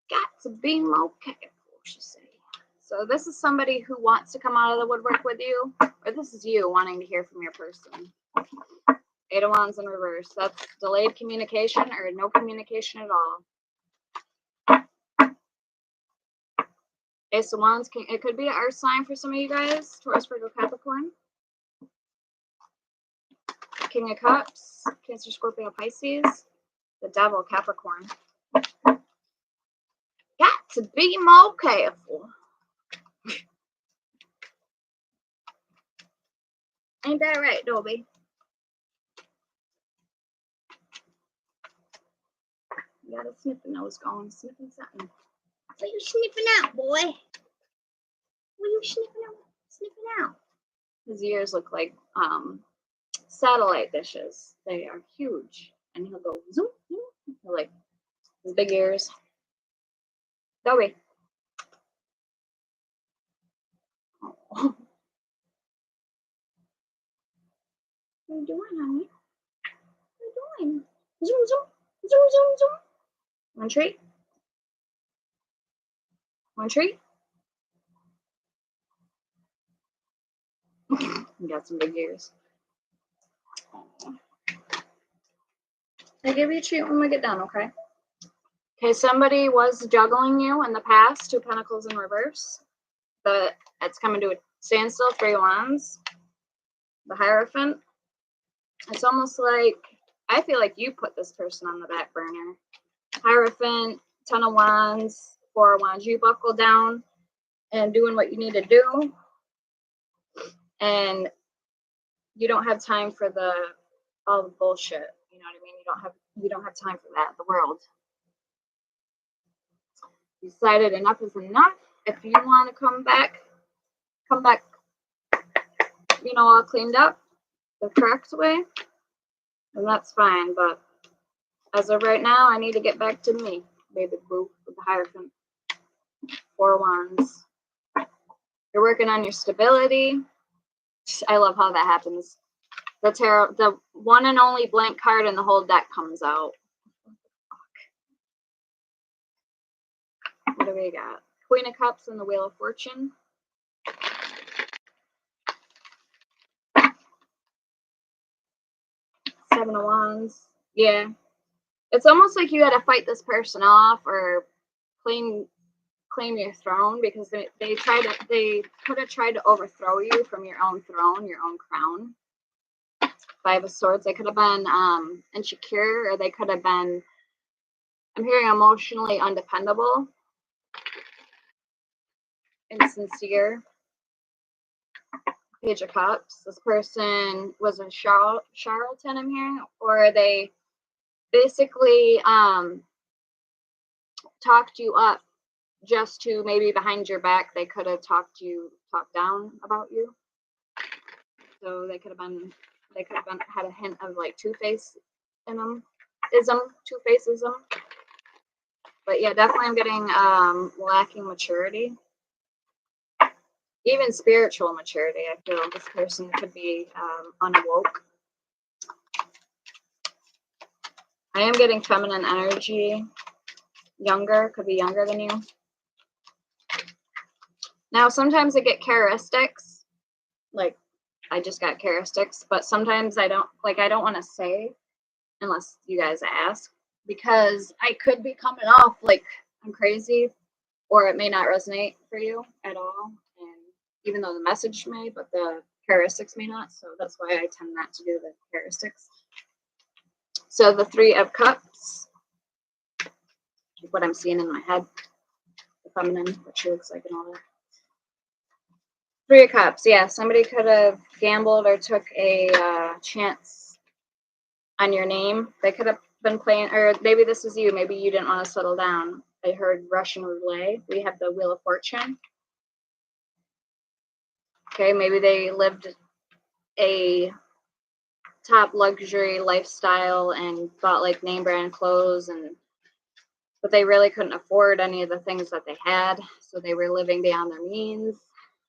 A: Got to be more careful, she said. So this is somebody who wants to come out of the woodwork with you, or this is you wanting to hear from your person. Eight of Wands in reverse. That's delayed communication or no communication at all. Ace of Wands, it could be an earth sign for some of you guys. Taurus, Virgo, Capricorn. King of Cups, Cancer, Scorpio, Pisces. The Devil, Capricorn. Got to be more careful. Ain't that right, Dobie? You got a sniffing nose going, sniffing something. What are you sniffing out, boy? What are you sniffing out? Sniffing out. His ears look like satellite dishes. They are huge. And he'll go zoom, zoom. He'll like his big ears. Dobie. Oh. What are you doing, honey? What are you doing? Zoom, zoom, zoom, zoom, zoom. One treat. One treat. You got some big ears. I'll give you a treat when we get done, okay? Okay, somebody was juggling you in the past, Two Pentacles in reverse. But it's coming to a standstill, Three Wands. The Hierophant. It's almost like, I feel like you put this person on the back burner. Hierophant, Ten of Wands, Four of Wands. You buckle down and doing what you need to do. And you don't have time for all the bullshit. You know what I mean? You don't have time for that. The world. You decided enough is enough. If you want to come back, all cleaned up the correct way, then that's fine. But as of right now, I need to get back to me, baby boo, with the Hierophant. Four Wands. You're working on your stability. I love how that happens. The tarot, the one and only blank card in the whole deck comes out. What do we got? Queen of Cups and the Wheel of Fortune. Seven of Wands. Yeah. It's almost like you had to fight this person off or claim your throne, because they could have tried to overthrow you from your own throne, your own crown. Five of Swords. They could have been insecure, or they could have been, I'm hearing, emotionally undependable, insincere. Page of Cups. This person was a charlatan, I'm hearing, or they basically talked you up just to, maybe behind your back, they could have talked down about you. So they could have had a hint of like two-face in them. Two-faceism. But yeah, definitely I'm getting lacking maturity. Even spiritual maturity. I feel this person could be unawoke. I am getting feminine energy. Younger, could be younger than you. Now, sometimes I get characteristics. Like, I just got characteristics, but sometimes I don't want to say unless you guys ask, because I could be coming off like I'm crazy, or it may not resonate for you at all. And even though the message may, but the characteristics may not. So that's why I tend not to do the characteristics. So the Three of Cups, what I'm seeing in my head, the feminine, what she looks like and all that. Three of Cups, yeah, somebody could have gambled or took a chance on your name. They could have been playing, or maybe this is you, maybe you didn't want to settle down. I heard Russian roulette. We have the Wheel of Fortune. Okay, maybe they lived a top luxury lifestyle and bought like name brand clothes and but they really couldn't afford any of the things that they had, so they were living beyond their means,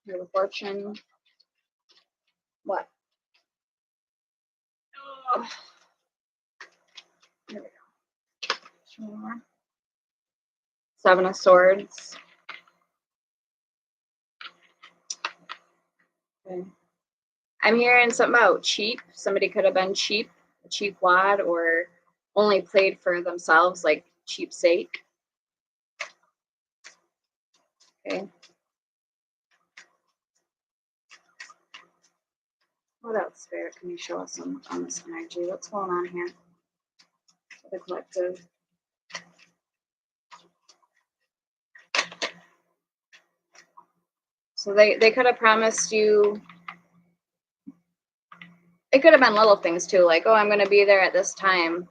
A: their fortune. What? Oh. There we go. One more. Seven of Swords. Okay. I'm hearing something about cheap. Somebody could have been cheap, a cheap wad, or only played for themselves, like cheap sake. Okay. What else, Spirit? Can you show us on this energy? What's going on here? The collective. So they could have promised you. It could have been little things too, like, oh, I'm going to be there at this time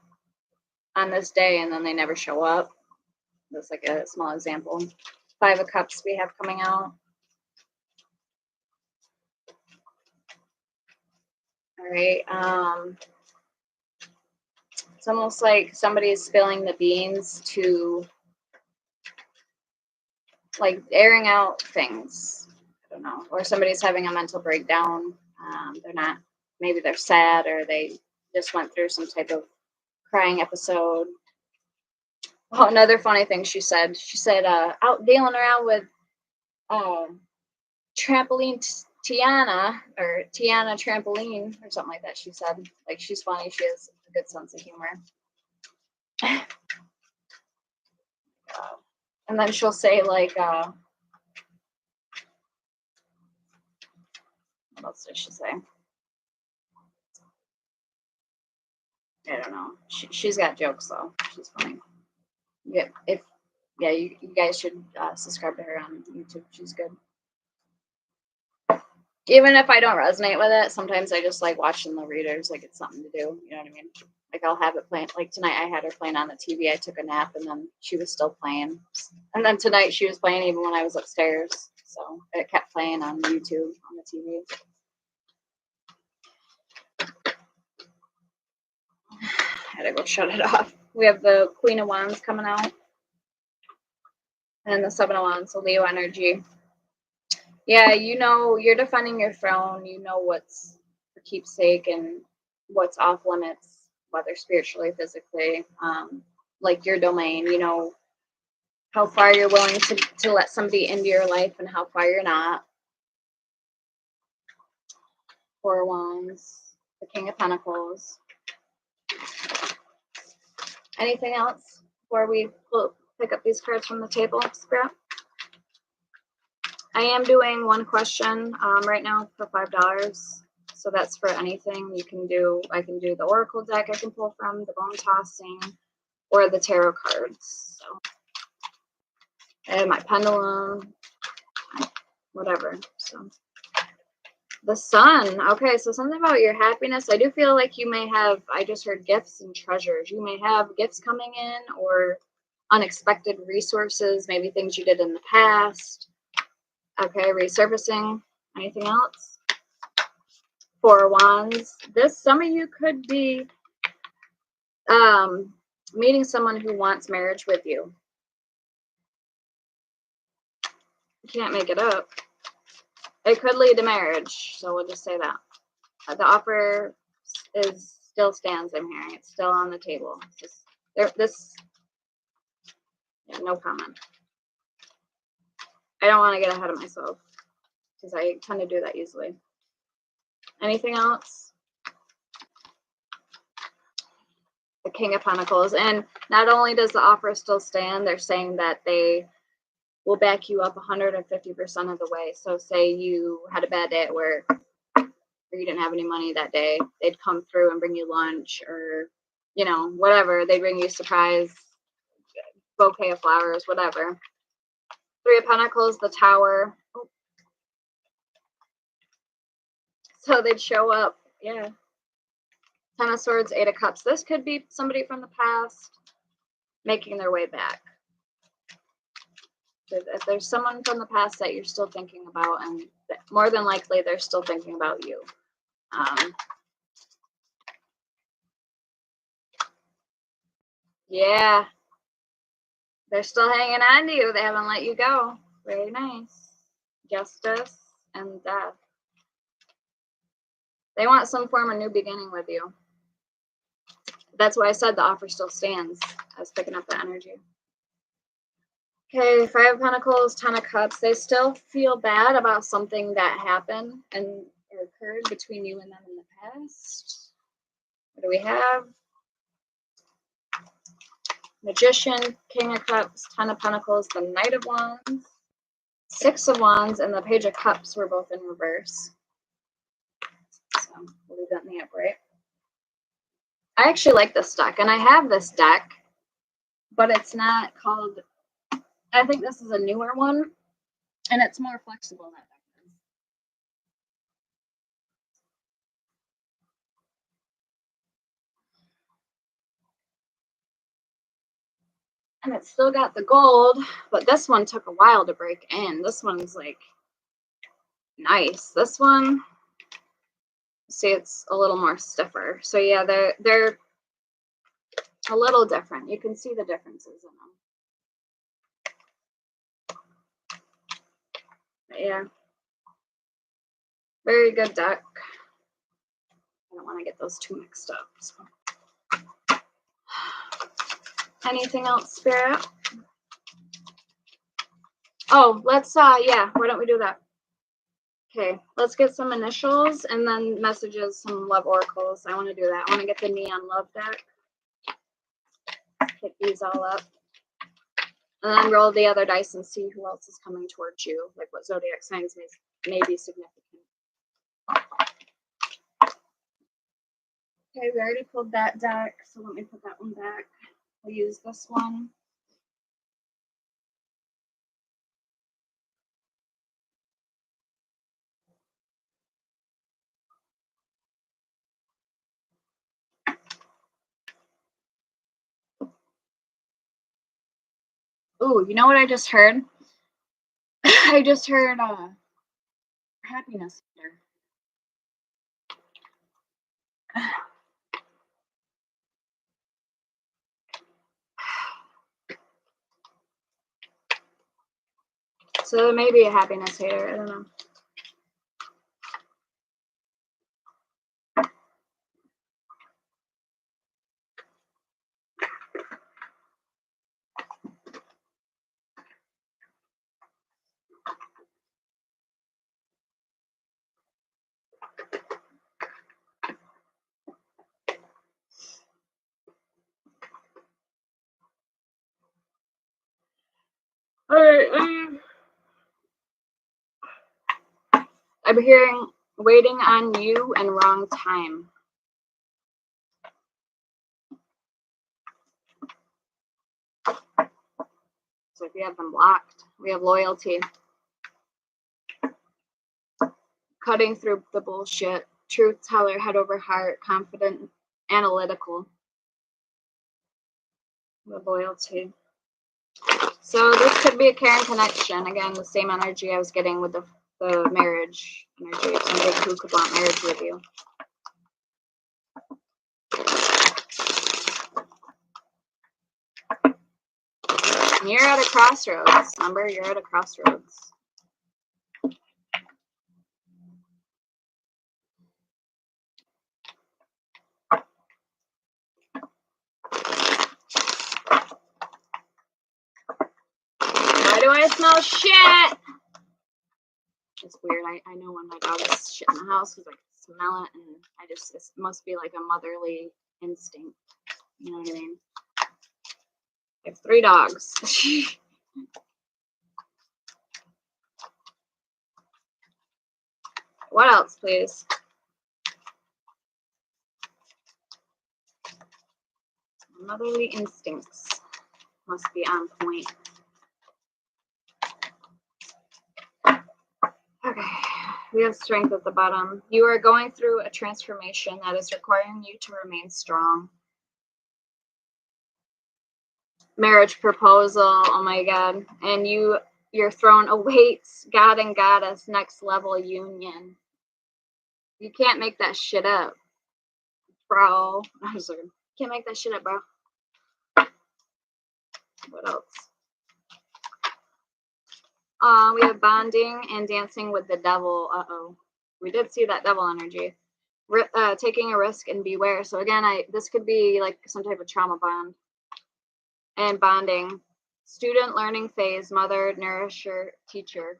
A: on this day, and then they never show up. That's like a small example. Five of Cups we have coming out. All right. It's almost like somebody is spilling the beans to, like, airing out things. I don't know. Or somebody's having a mental breakdown. They're not, maybe they're sad, or they just went through some type of crying episode. Oh, another funny thing she said. She said, out dealing around with Trampoline Tiana, or Tiana Trampoline, or something like that. She said, like, she's funny. She has a good sense of humor. And then she'll say, like, what else does she say? I don't know. She's got jokes though. She's funny. Yeah, you guys should subscribe to her on YouTube. She's good. Even if I don't resonate with it, sometimes I just like watching the readers. Like, it's something to do. You know what I mean? Like, I'll have it playing. Like tonight, I had her playing on the TV. I took a nap, and then she was still playing. And then tonight, she was playing even when I was upstairs. So it kept playing on YouTube on the TV. I had to go shut it off. We have the Queen of Wands coming out, and the Seven of Wands, so Leo energy. Yeah, you know, you're defending your throne. You know what's for keepsake and what's off limits, whether spiritually, physically, like your domain. You know how far you're willing to let somebody into your life and how far you're not. Four of Wands, the King of Pentacles. Anything else before we pick up these cards from the table, Spirit? I am doing one question right now for $5. So that's for anything you can do. I can do the Oracle deck I can pull from, the bone tossing, or the tarot cards. So I have my pendulum, whatever. So the Sun. Okay, so something about your happiness. I do feel like you may have, I just heard gifts and treasures. You may have gifts coming in, or unexpected resources, maybe things you did in the past. Okay, resurfacing. Anything else? Four of Wands. Some of you could be meeting someone who wants marriage with you. You can't make it up. It could lead to marriage, so we'll just say that. The offer still stands. I'm hearing it's still on the table. Yeah, no comment. I don't want to get ahead of myself because I tend to do that easily. Anything else? The King of Pentacles. And not only does the offer still stand, they're saying that they will back you up 150% of the way. So say you had a bad day at work, or you didn't have any money that day, they'd come through and bring you lunch, or, you know, whatever. They bring you a surprise bouquet of flowers, whatever. Three of Pentacles, the Tower. So they'd show up. Yeah. Ten of Swords, Eight of Cups. This could be somebody from the past making their way back. If there's someone from the past that you're still thinking about, and more than likely they're still thinking about you. Yeah. They're still hanging on to you. They haven't let you go. Very nice. Justice and death. They want some form of new beginning with you. That's why I said the offer still stands. I was picking up the energy. Okay, Five of Pentacles, Ten of Cups. They still feel bad about something that happened and occurred between you and them in the past. What do we have? Magician, King of Cups, Ten of Pentacles, the Knight of Wands, Six of Wands, and the Page of Cups were both in reverse. So we'll leave that in the upright. I actually like this deck, and I have this deck, but it's not called, I think this is a newer one, and it's more flexible, that deck is. And it's still got the gold, but this one took a while to break in. This one's like nice. This one, see, it's a little more stiffer. So yeah, they're a little different. You can see the differences in them. But yeah, very good deck. I don't want to get those two mixed up. So. Anything else, Spirit? Oh, let's yeah, why don't we do that? Okay, let's get some initials and then messages, some love oracles. I want to do that. I want to get the Neon Love deck. Pick these all up. And then roll the other dice and see who else is coming towards you, like what zodiac signs may be significant. Okay, we already pulled that deck, so let me put that one back. We'll use this one. Ooh, you know what I just heard? I just heard happiness here. So maybe a happiness hater, I don't know. Alright, I'm hearing waiting on you and wrong time. So if you have them blocked, we have loyalty. Cutting through the bullshit. Truth teller, head over heart, confident, analytical. The loyalty. So this could be a caring connection. Again, the same energy I was getting with the marriage energy. Somebody who could want marriage with you. And you're at a crossroads. Remember, you're at a crossroads. Why do I smell shit? It's weird. I know when my dog is shit in the house because I can smell it, and it must be like a motherly instinct. You know what I mean? I have 3 dogs. What else, please? Motherly instincts must be on point. Okay, we have strength at the bottom. You are going through a transformation that is requiring you to remain strong. Marriage proposal, oh my God. And you're thrown awaits God and Goddess next level union. You can't make that shit up, bro. I'm sorry. Can't make that shit up, bro. What else? We have bonding and dancing with the devil. Uh-oh. We did see that devil energy. Taking a risk and beware. So again, this could be like some type of trauma bond. And bonding. Student learning phase, mother, nourisher, teacher.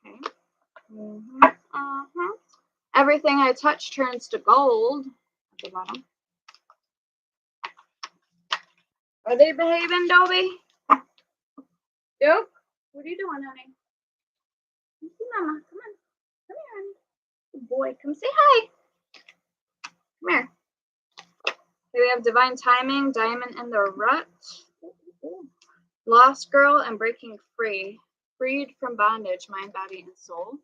A: Okay. Everything I touch turns to gold. At the bottom. Are they behaving, Dobie? Dope? What are you doing, honey? Come see Mama. Come on. Come here, honey. Good boy. Come say hi. Come here. Okay, we have divine timing, diamond in the rut, lost girl, and breaking free. Freed from bondage, mind, body, and soul.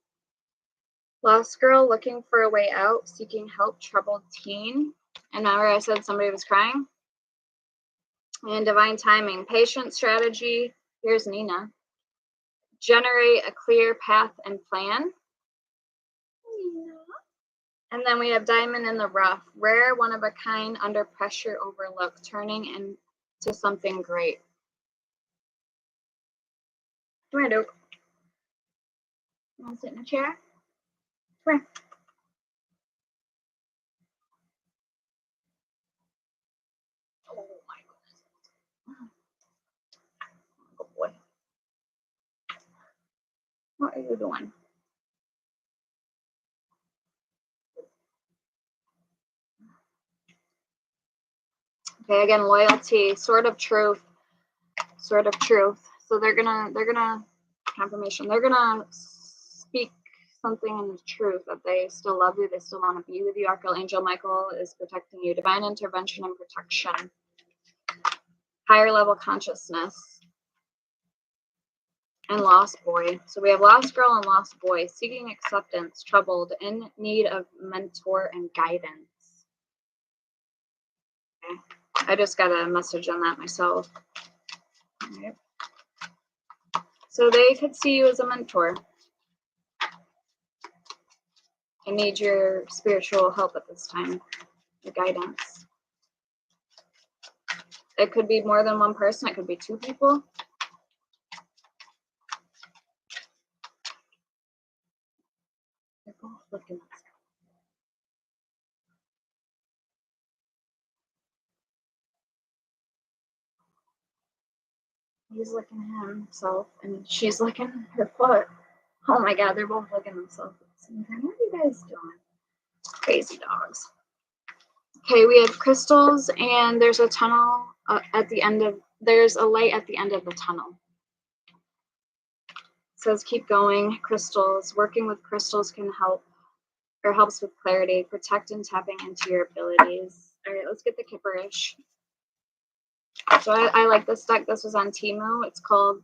A: Lost girl looking for a way out, seeking help, troubled teen. And remember I said somebody was crying? And divine timing, patient strategy. Here's Nina. Generate a clear path and plan. And then we have diamond in the rough, rare, one of a kind, under pressure, overlooked, turning into something great. Come here, Duke. You want to sit in a chair? Come here. Oh my goodness. Good boy. What are you doing? Okay, again, loyalty, sword of truth. Sword of truth. So they're gonna confirmation. They're gonna speak something in the truth that they still love you, they still want to be with you. Archangel Michael is protecting you. Divine intervention and protection. Higher level consciousness. And lost boy. So we have lost girl and lost boy, seeking acceptance, troubled, in need of mentor and guidance. Okay. I just got a message on that myself. All right. So they could see you as a mentor. I need your spiritual help at this time, your guidance. It could be more than one person. It could be two people. They're both looking at us. He's looking at himself, and she's looking at her foot. Oh my God, they're both looking at themselves at the same time. What are you guys doing? Crazy dogs. Okay, we have crystals, and there's a tunnel at the end of, there's a light at the end of the tunnel. It says keep going, crystals. Working with crystals can help, or helps with clarity, protect and tapping into your abilities. All right, let's get the Kipperish. So I like this deck. This was on Temu. It's called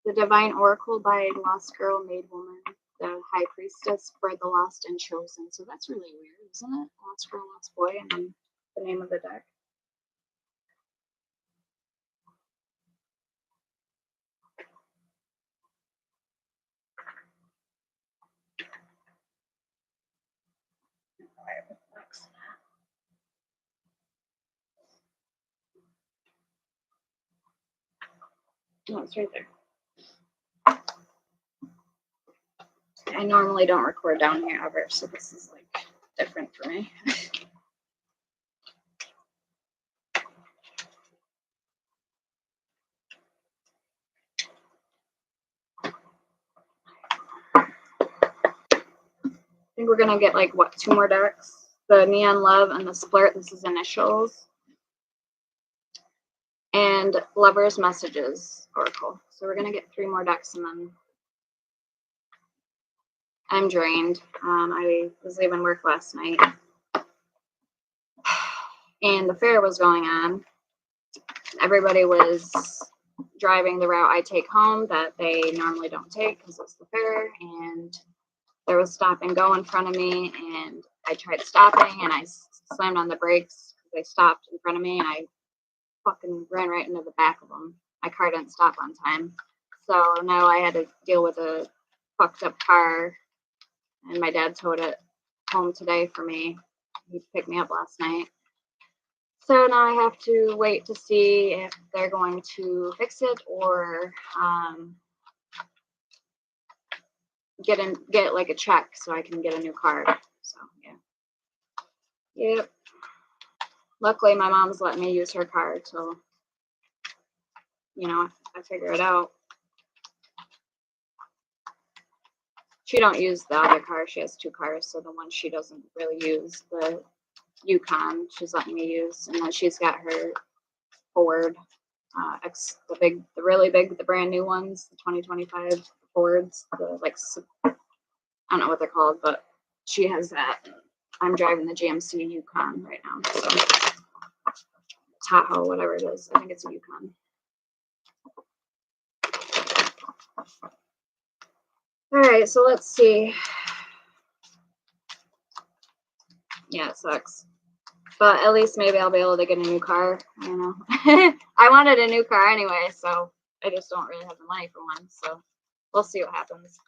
A: The Divine Oracle by Lost Girl, Made Woman, the High Priestess for the Lost and Chosen. So that's really weird, isn't it? Lost Girl, Lost Boy, and then the name of the deck. Oh, it's right there. I normally don't record down here ever, so this is like different for me. I think we're gonna get like what, 2 more decks? The Neon Love and the Splurt. This is initials. And Lover's Messages Oracle. So we're gonna get 3 more decks, and then I'm drained. I was leaving work last night, and the fair was going on. Everybody was driving the route I take home that they normally don't take because it's the fair, and there was stop and go in front of me, and I tried stopping, and I slammed on the brakes because they stopped in front of me, and I fucking ran right into the back of them. My car didn't stop on time, so now I had to deal with a fucked up car, and my dad towed it home today for me. He picked me up last night. So now I have to wait to see if they're going to fix it or get like a check so I can get a new card. So yeah. Yep. Luckily my mom's letting me use her card till, you know, I figure it out. She don't use the other car. She has two cars, so the one she doesn't really use, the Yukon, she's letting me use, and then she's got her Ford, the really big, the brand new ones, the 2025 Fords, the like, I don't know what they're called, but she has that. I'm driving the GMC Yukon right now, so Tahoe, whatever it is. I think it's a Yukon. All right, so let's see. Yeah, it sucks. But at least maybe I'll be able to get a new car. I don't know. I wanted a new car anyway, so I just don't really have the money for one. So we'll see what happens.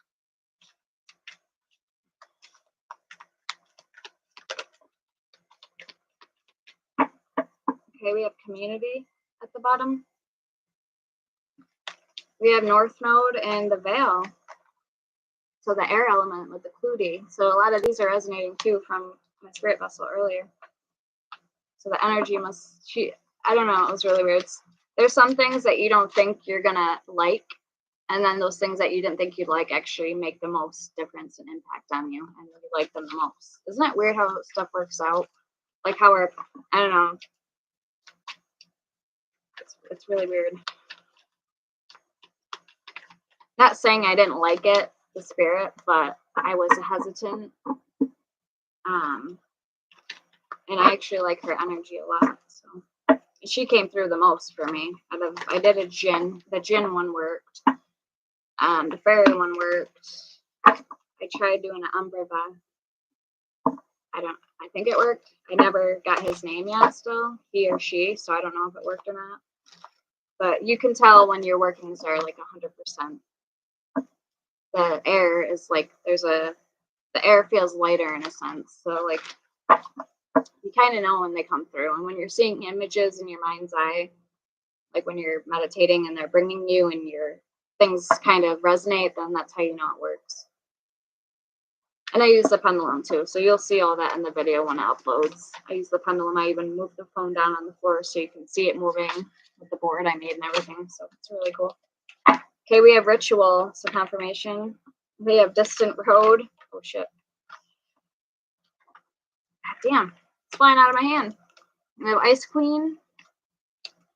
A: Okay, we have community at the bottom. We have North Node and the Veil. So the air element with the Clutie. So a lot of these are resonating too from my spirit vessel earlier. So the energy I don't know, it was really weird. There's some things that you don't think you're gonna like, and then those things that you didn't think you'd like actually make the most difference and impact on you, and you like them the most. Isn't it weird how stuff works out? Like how I don't know. It's really weird. Not saying I didn't like it, the spirit, but I was hesitant. And I actually like her energy a lot. So she came through the most for me. I did a Jinn. The Jinn one worked. The fairy one worked. I tried doing an Umbrava. I think it worked. I never got his name yet still, he or she, so I don't know if it worked or not. But you can tell when your workings are like 100%. The air is like, the air feels lighter in a sense. So like, you kind of know when they come through. And when you're seeing images in your mind's eye, like when you're meditating and they're bringing you and your things kind of resonate, then that's how you know it works. And I use the pendulum too, so you'll see all that in the video when it uploads. I use the pendulum. I even moved the phone down on the floor so you can see it moving with the board I made and everything, so it's really cool. Okay, we have ritual, so confirmation. We have distant road. Oh shit. God damn, it's flying out of my hand. We have Ice Queen,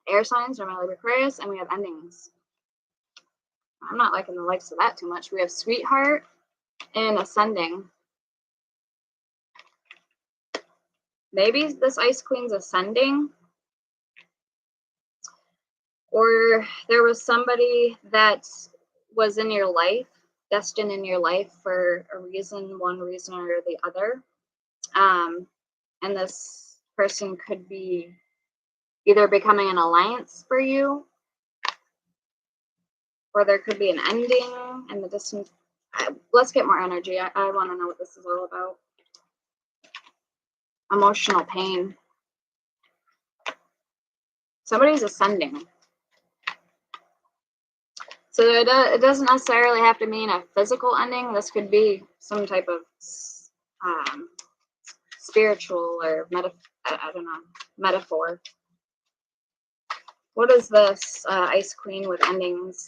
A: air signs, Normally Aquarius, and we have endings. I'm not liking the likes of that too much. We have Sweetheart and Ascending. Maybe this Ice Queen's ascending. Or there was somebody that was in your life, destined in your life for a reason, one reason or the other. And this person could be either becoming an alliance for you, or there could be an ending in the distance. Let's get more energy. I want to know what this is all about. Emotional pain. Somebody's ascending. So it doesn't necessarily have to mean a physical ending. This could be some type of spiritual or I don't know, metaphor. What is this Ice Queen with endings?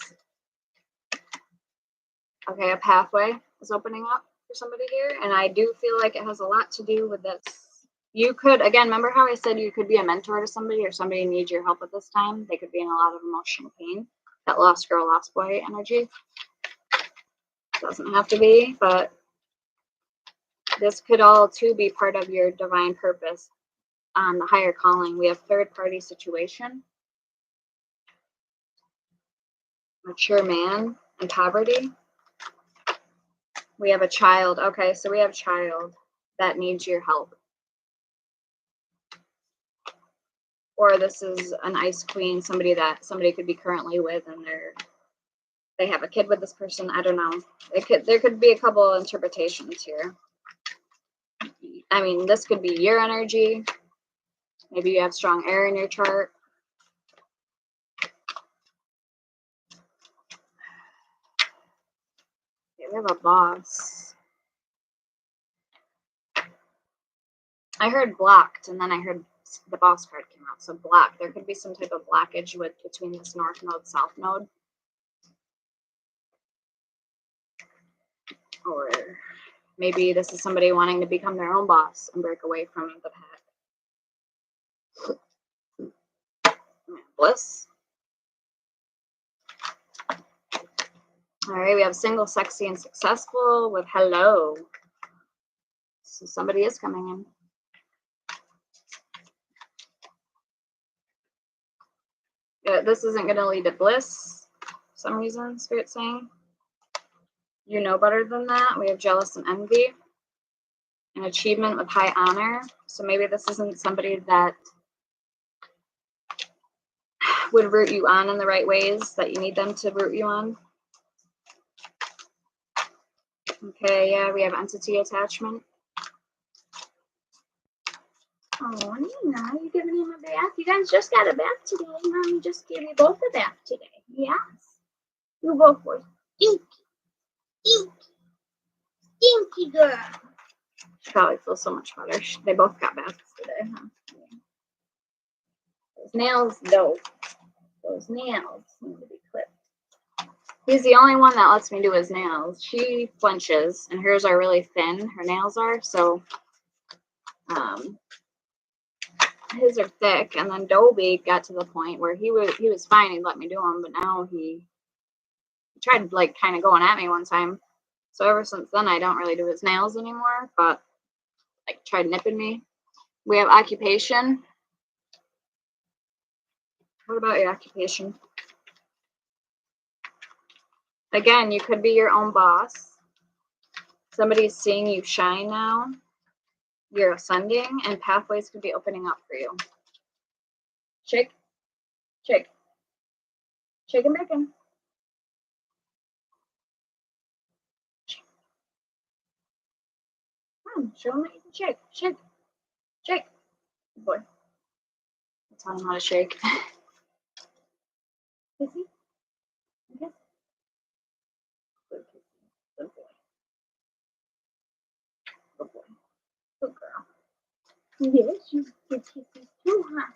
A: Okay, a pathway is opening up for somebody here, and I do feel like it has a lot to do with this. You could, again, remember how I said you could be a mentor to somebody or somebody needs your help at this time? They could be in a lot of emotional pain. That lost girl, lost boy energy. Doesn't have to be, but this could all too be part of your divine purpose. The higher calling. We have third party situation. Mature man and poverty. We have a child. Okay, so we have a child that needs your help. Or this is an Ice Queen, somebody could be currently with, and they have a kid with this person. I don't know. There could be a couple of interpretations here. I mean, this could be your energy. Maybe you have strong air in your chart. Okay, we have a boss. I heard blocked, and then I heard the boss card came out. So blocked. There could be some type of blockage between this north node, south node. Or maybe this is somebody wanting to become their own boss and break away from the pack. Bliss. All right, we have single, sexy, and successful with hello. So somebody is coming in. Yeah, this isn't going to lead to bliss for some reason, Spirit's saying. You know better than that. We have jealous and envy. An achievement with high honor. So maybe this isn't somebody that would root you on in the right ways that you need them to root you on. Okay, yeah, we have entity attachment. Oh, Nina, you're giving him a bath? You guys just got a bath today. Mommy just gave you both a bath today. Yes. You both were stinky girl. She probably feels so much better. They both got baths today, huh? Those nails, though. Those nails need to be clipped. He's the only one that lets me do his nails. She flinches, and hers are really thin. Her nails are, so his are thick. And then Dobie got to the point where he was fine. He'd let me do them, but now he tried like kind of going at me one time. So ever since then, I don't really do his nails anymore. But like tried nipping me. We have occupation. What about your occupation? Again, you could be your own boss. Somebody's seeing you shine now. You're ascending, and pathways could be opening up for you. Shake, shake, shake and bacon. Come on, show them that you can shake, shake, shake. Good boy. I'll tell him how to shake. Kissy, kiss. Good kissy. Good boy. Good boy. Good girl. Yes, you get kisses too, huh?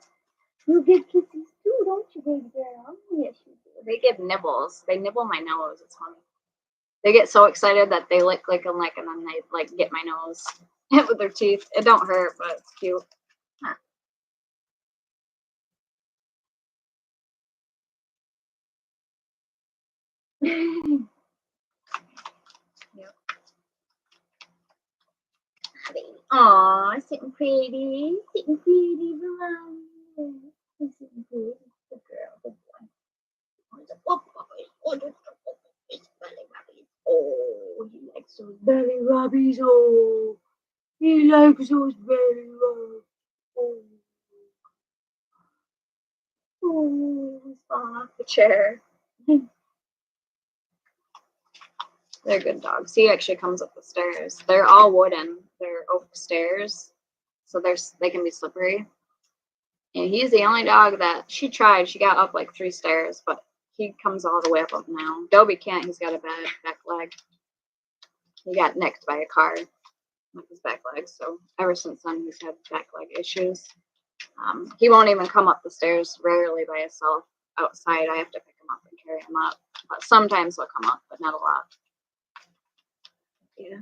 A: You get kisses too, don't you, baby girl? Yes, you do. They give nibbles. They nibble my nose. It's funny. They get so excited that they lick, and then they like get my nose with their teeth. It don't hurt, but it's cute. Huh. Yep. Aw, sitting pretty, Veronica. Sitting pretty. Good girl, good boy. Oh, he likes those belly rubbies. Oh, he likes those belly rubs. Oh, he's falling off the chair. They're good dogs. He actually comes up the stairs. They're all wooden. They're oak stairs, so they can be slippery. And he's the only dog that she tried. She got up like 3 stairs, but he comes all the way up now. Dobie can't. He's got a bad back leg. He got nicked by a car with his back leg. So ever since then, he's had back leg issues. He won't even come up the stairs, rarely by himself. Outside, I have to pick him up and carry him up. But sometimes he'll come up, but not a lot. Yeah.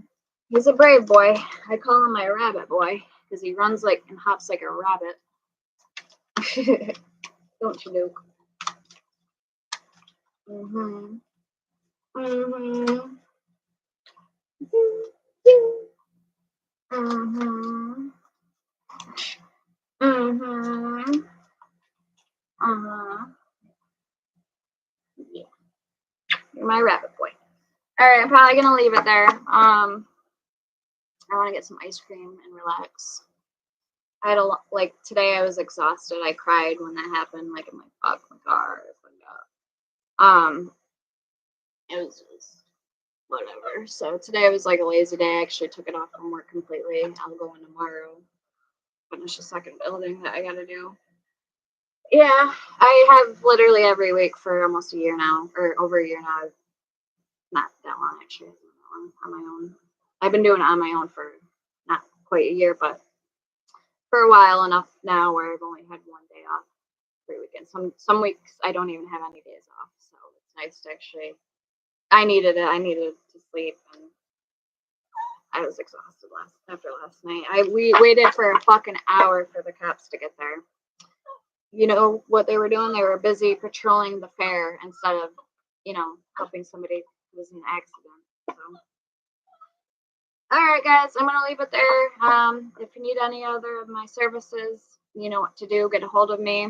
A: He's a brave boy. I call him my rabbit boy because he runs like and hops like a rabbit. Don't you, Luke? Mhm. Mhm. Mhm. Mhm. Yeah. You're my rabbit boy. All right, I'm probably gonna leave it there. I want to get some ice cream and relax. I had like today. I was exhausted. I cried when that happened. Like I'm like, fuck my car. It was just whatever. So today was like a lazy day. I actually took it off from work completely. I'll go in tomorrow. finish a second building that I gotta do. Yeah, I have literally every week for almost a year now, or over a year now. Not that long actually, on my own. I've been doing it on my own for not quite a year, but for a while enough now where I've only had one day off every weekend. Some weeks I don't even have any days off, so it's nice to actually. I needed it. I needed to sleep, and I was exhausted after last night. We waited for a fucking hour for the cops to get there. You know what they were doing? They were busy patrolling the fair instead of, helping somebody who was in an accident. So. All right, guys, I'm gonna leave it there. If you need any other of my services, you know what to do. Get a hold of me.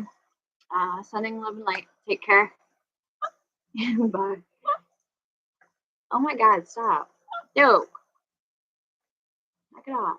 A: Sending love and light. Take care. Bye. Oh my God, stop. Dude, knock it off.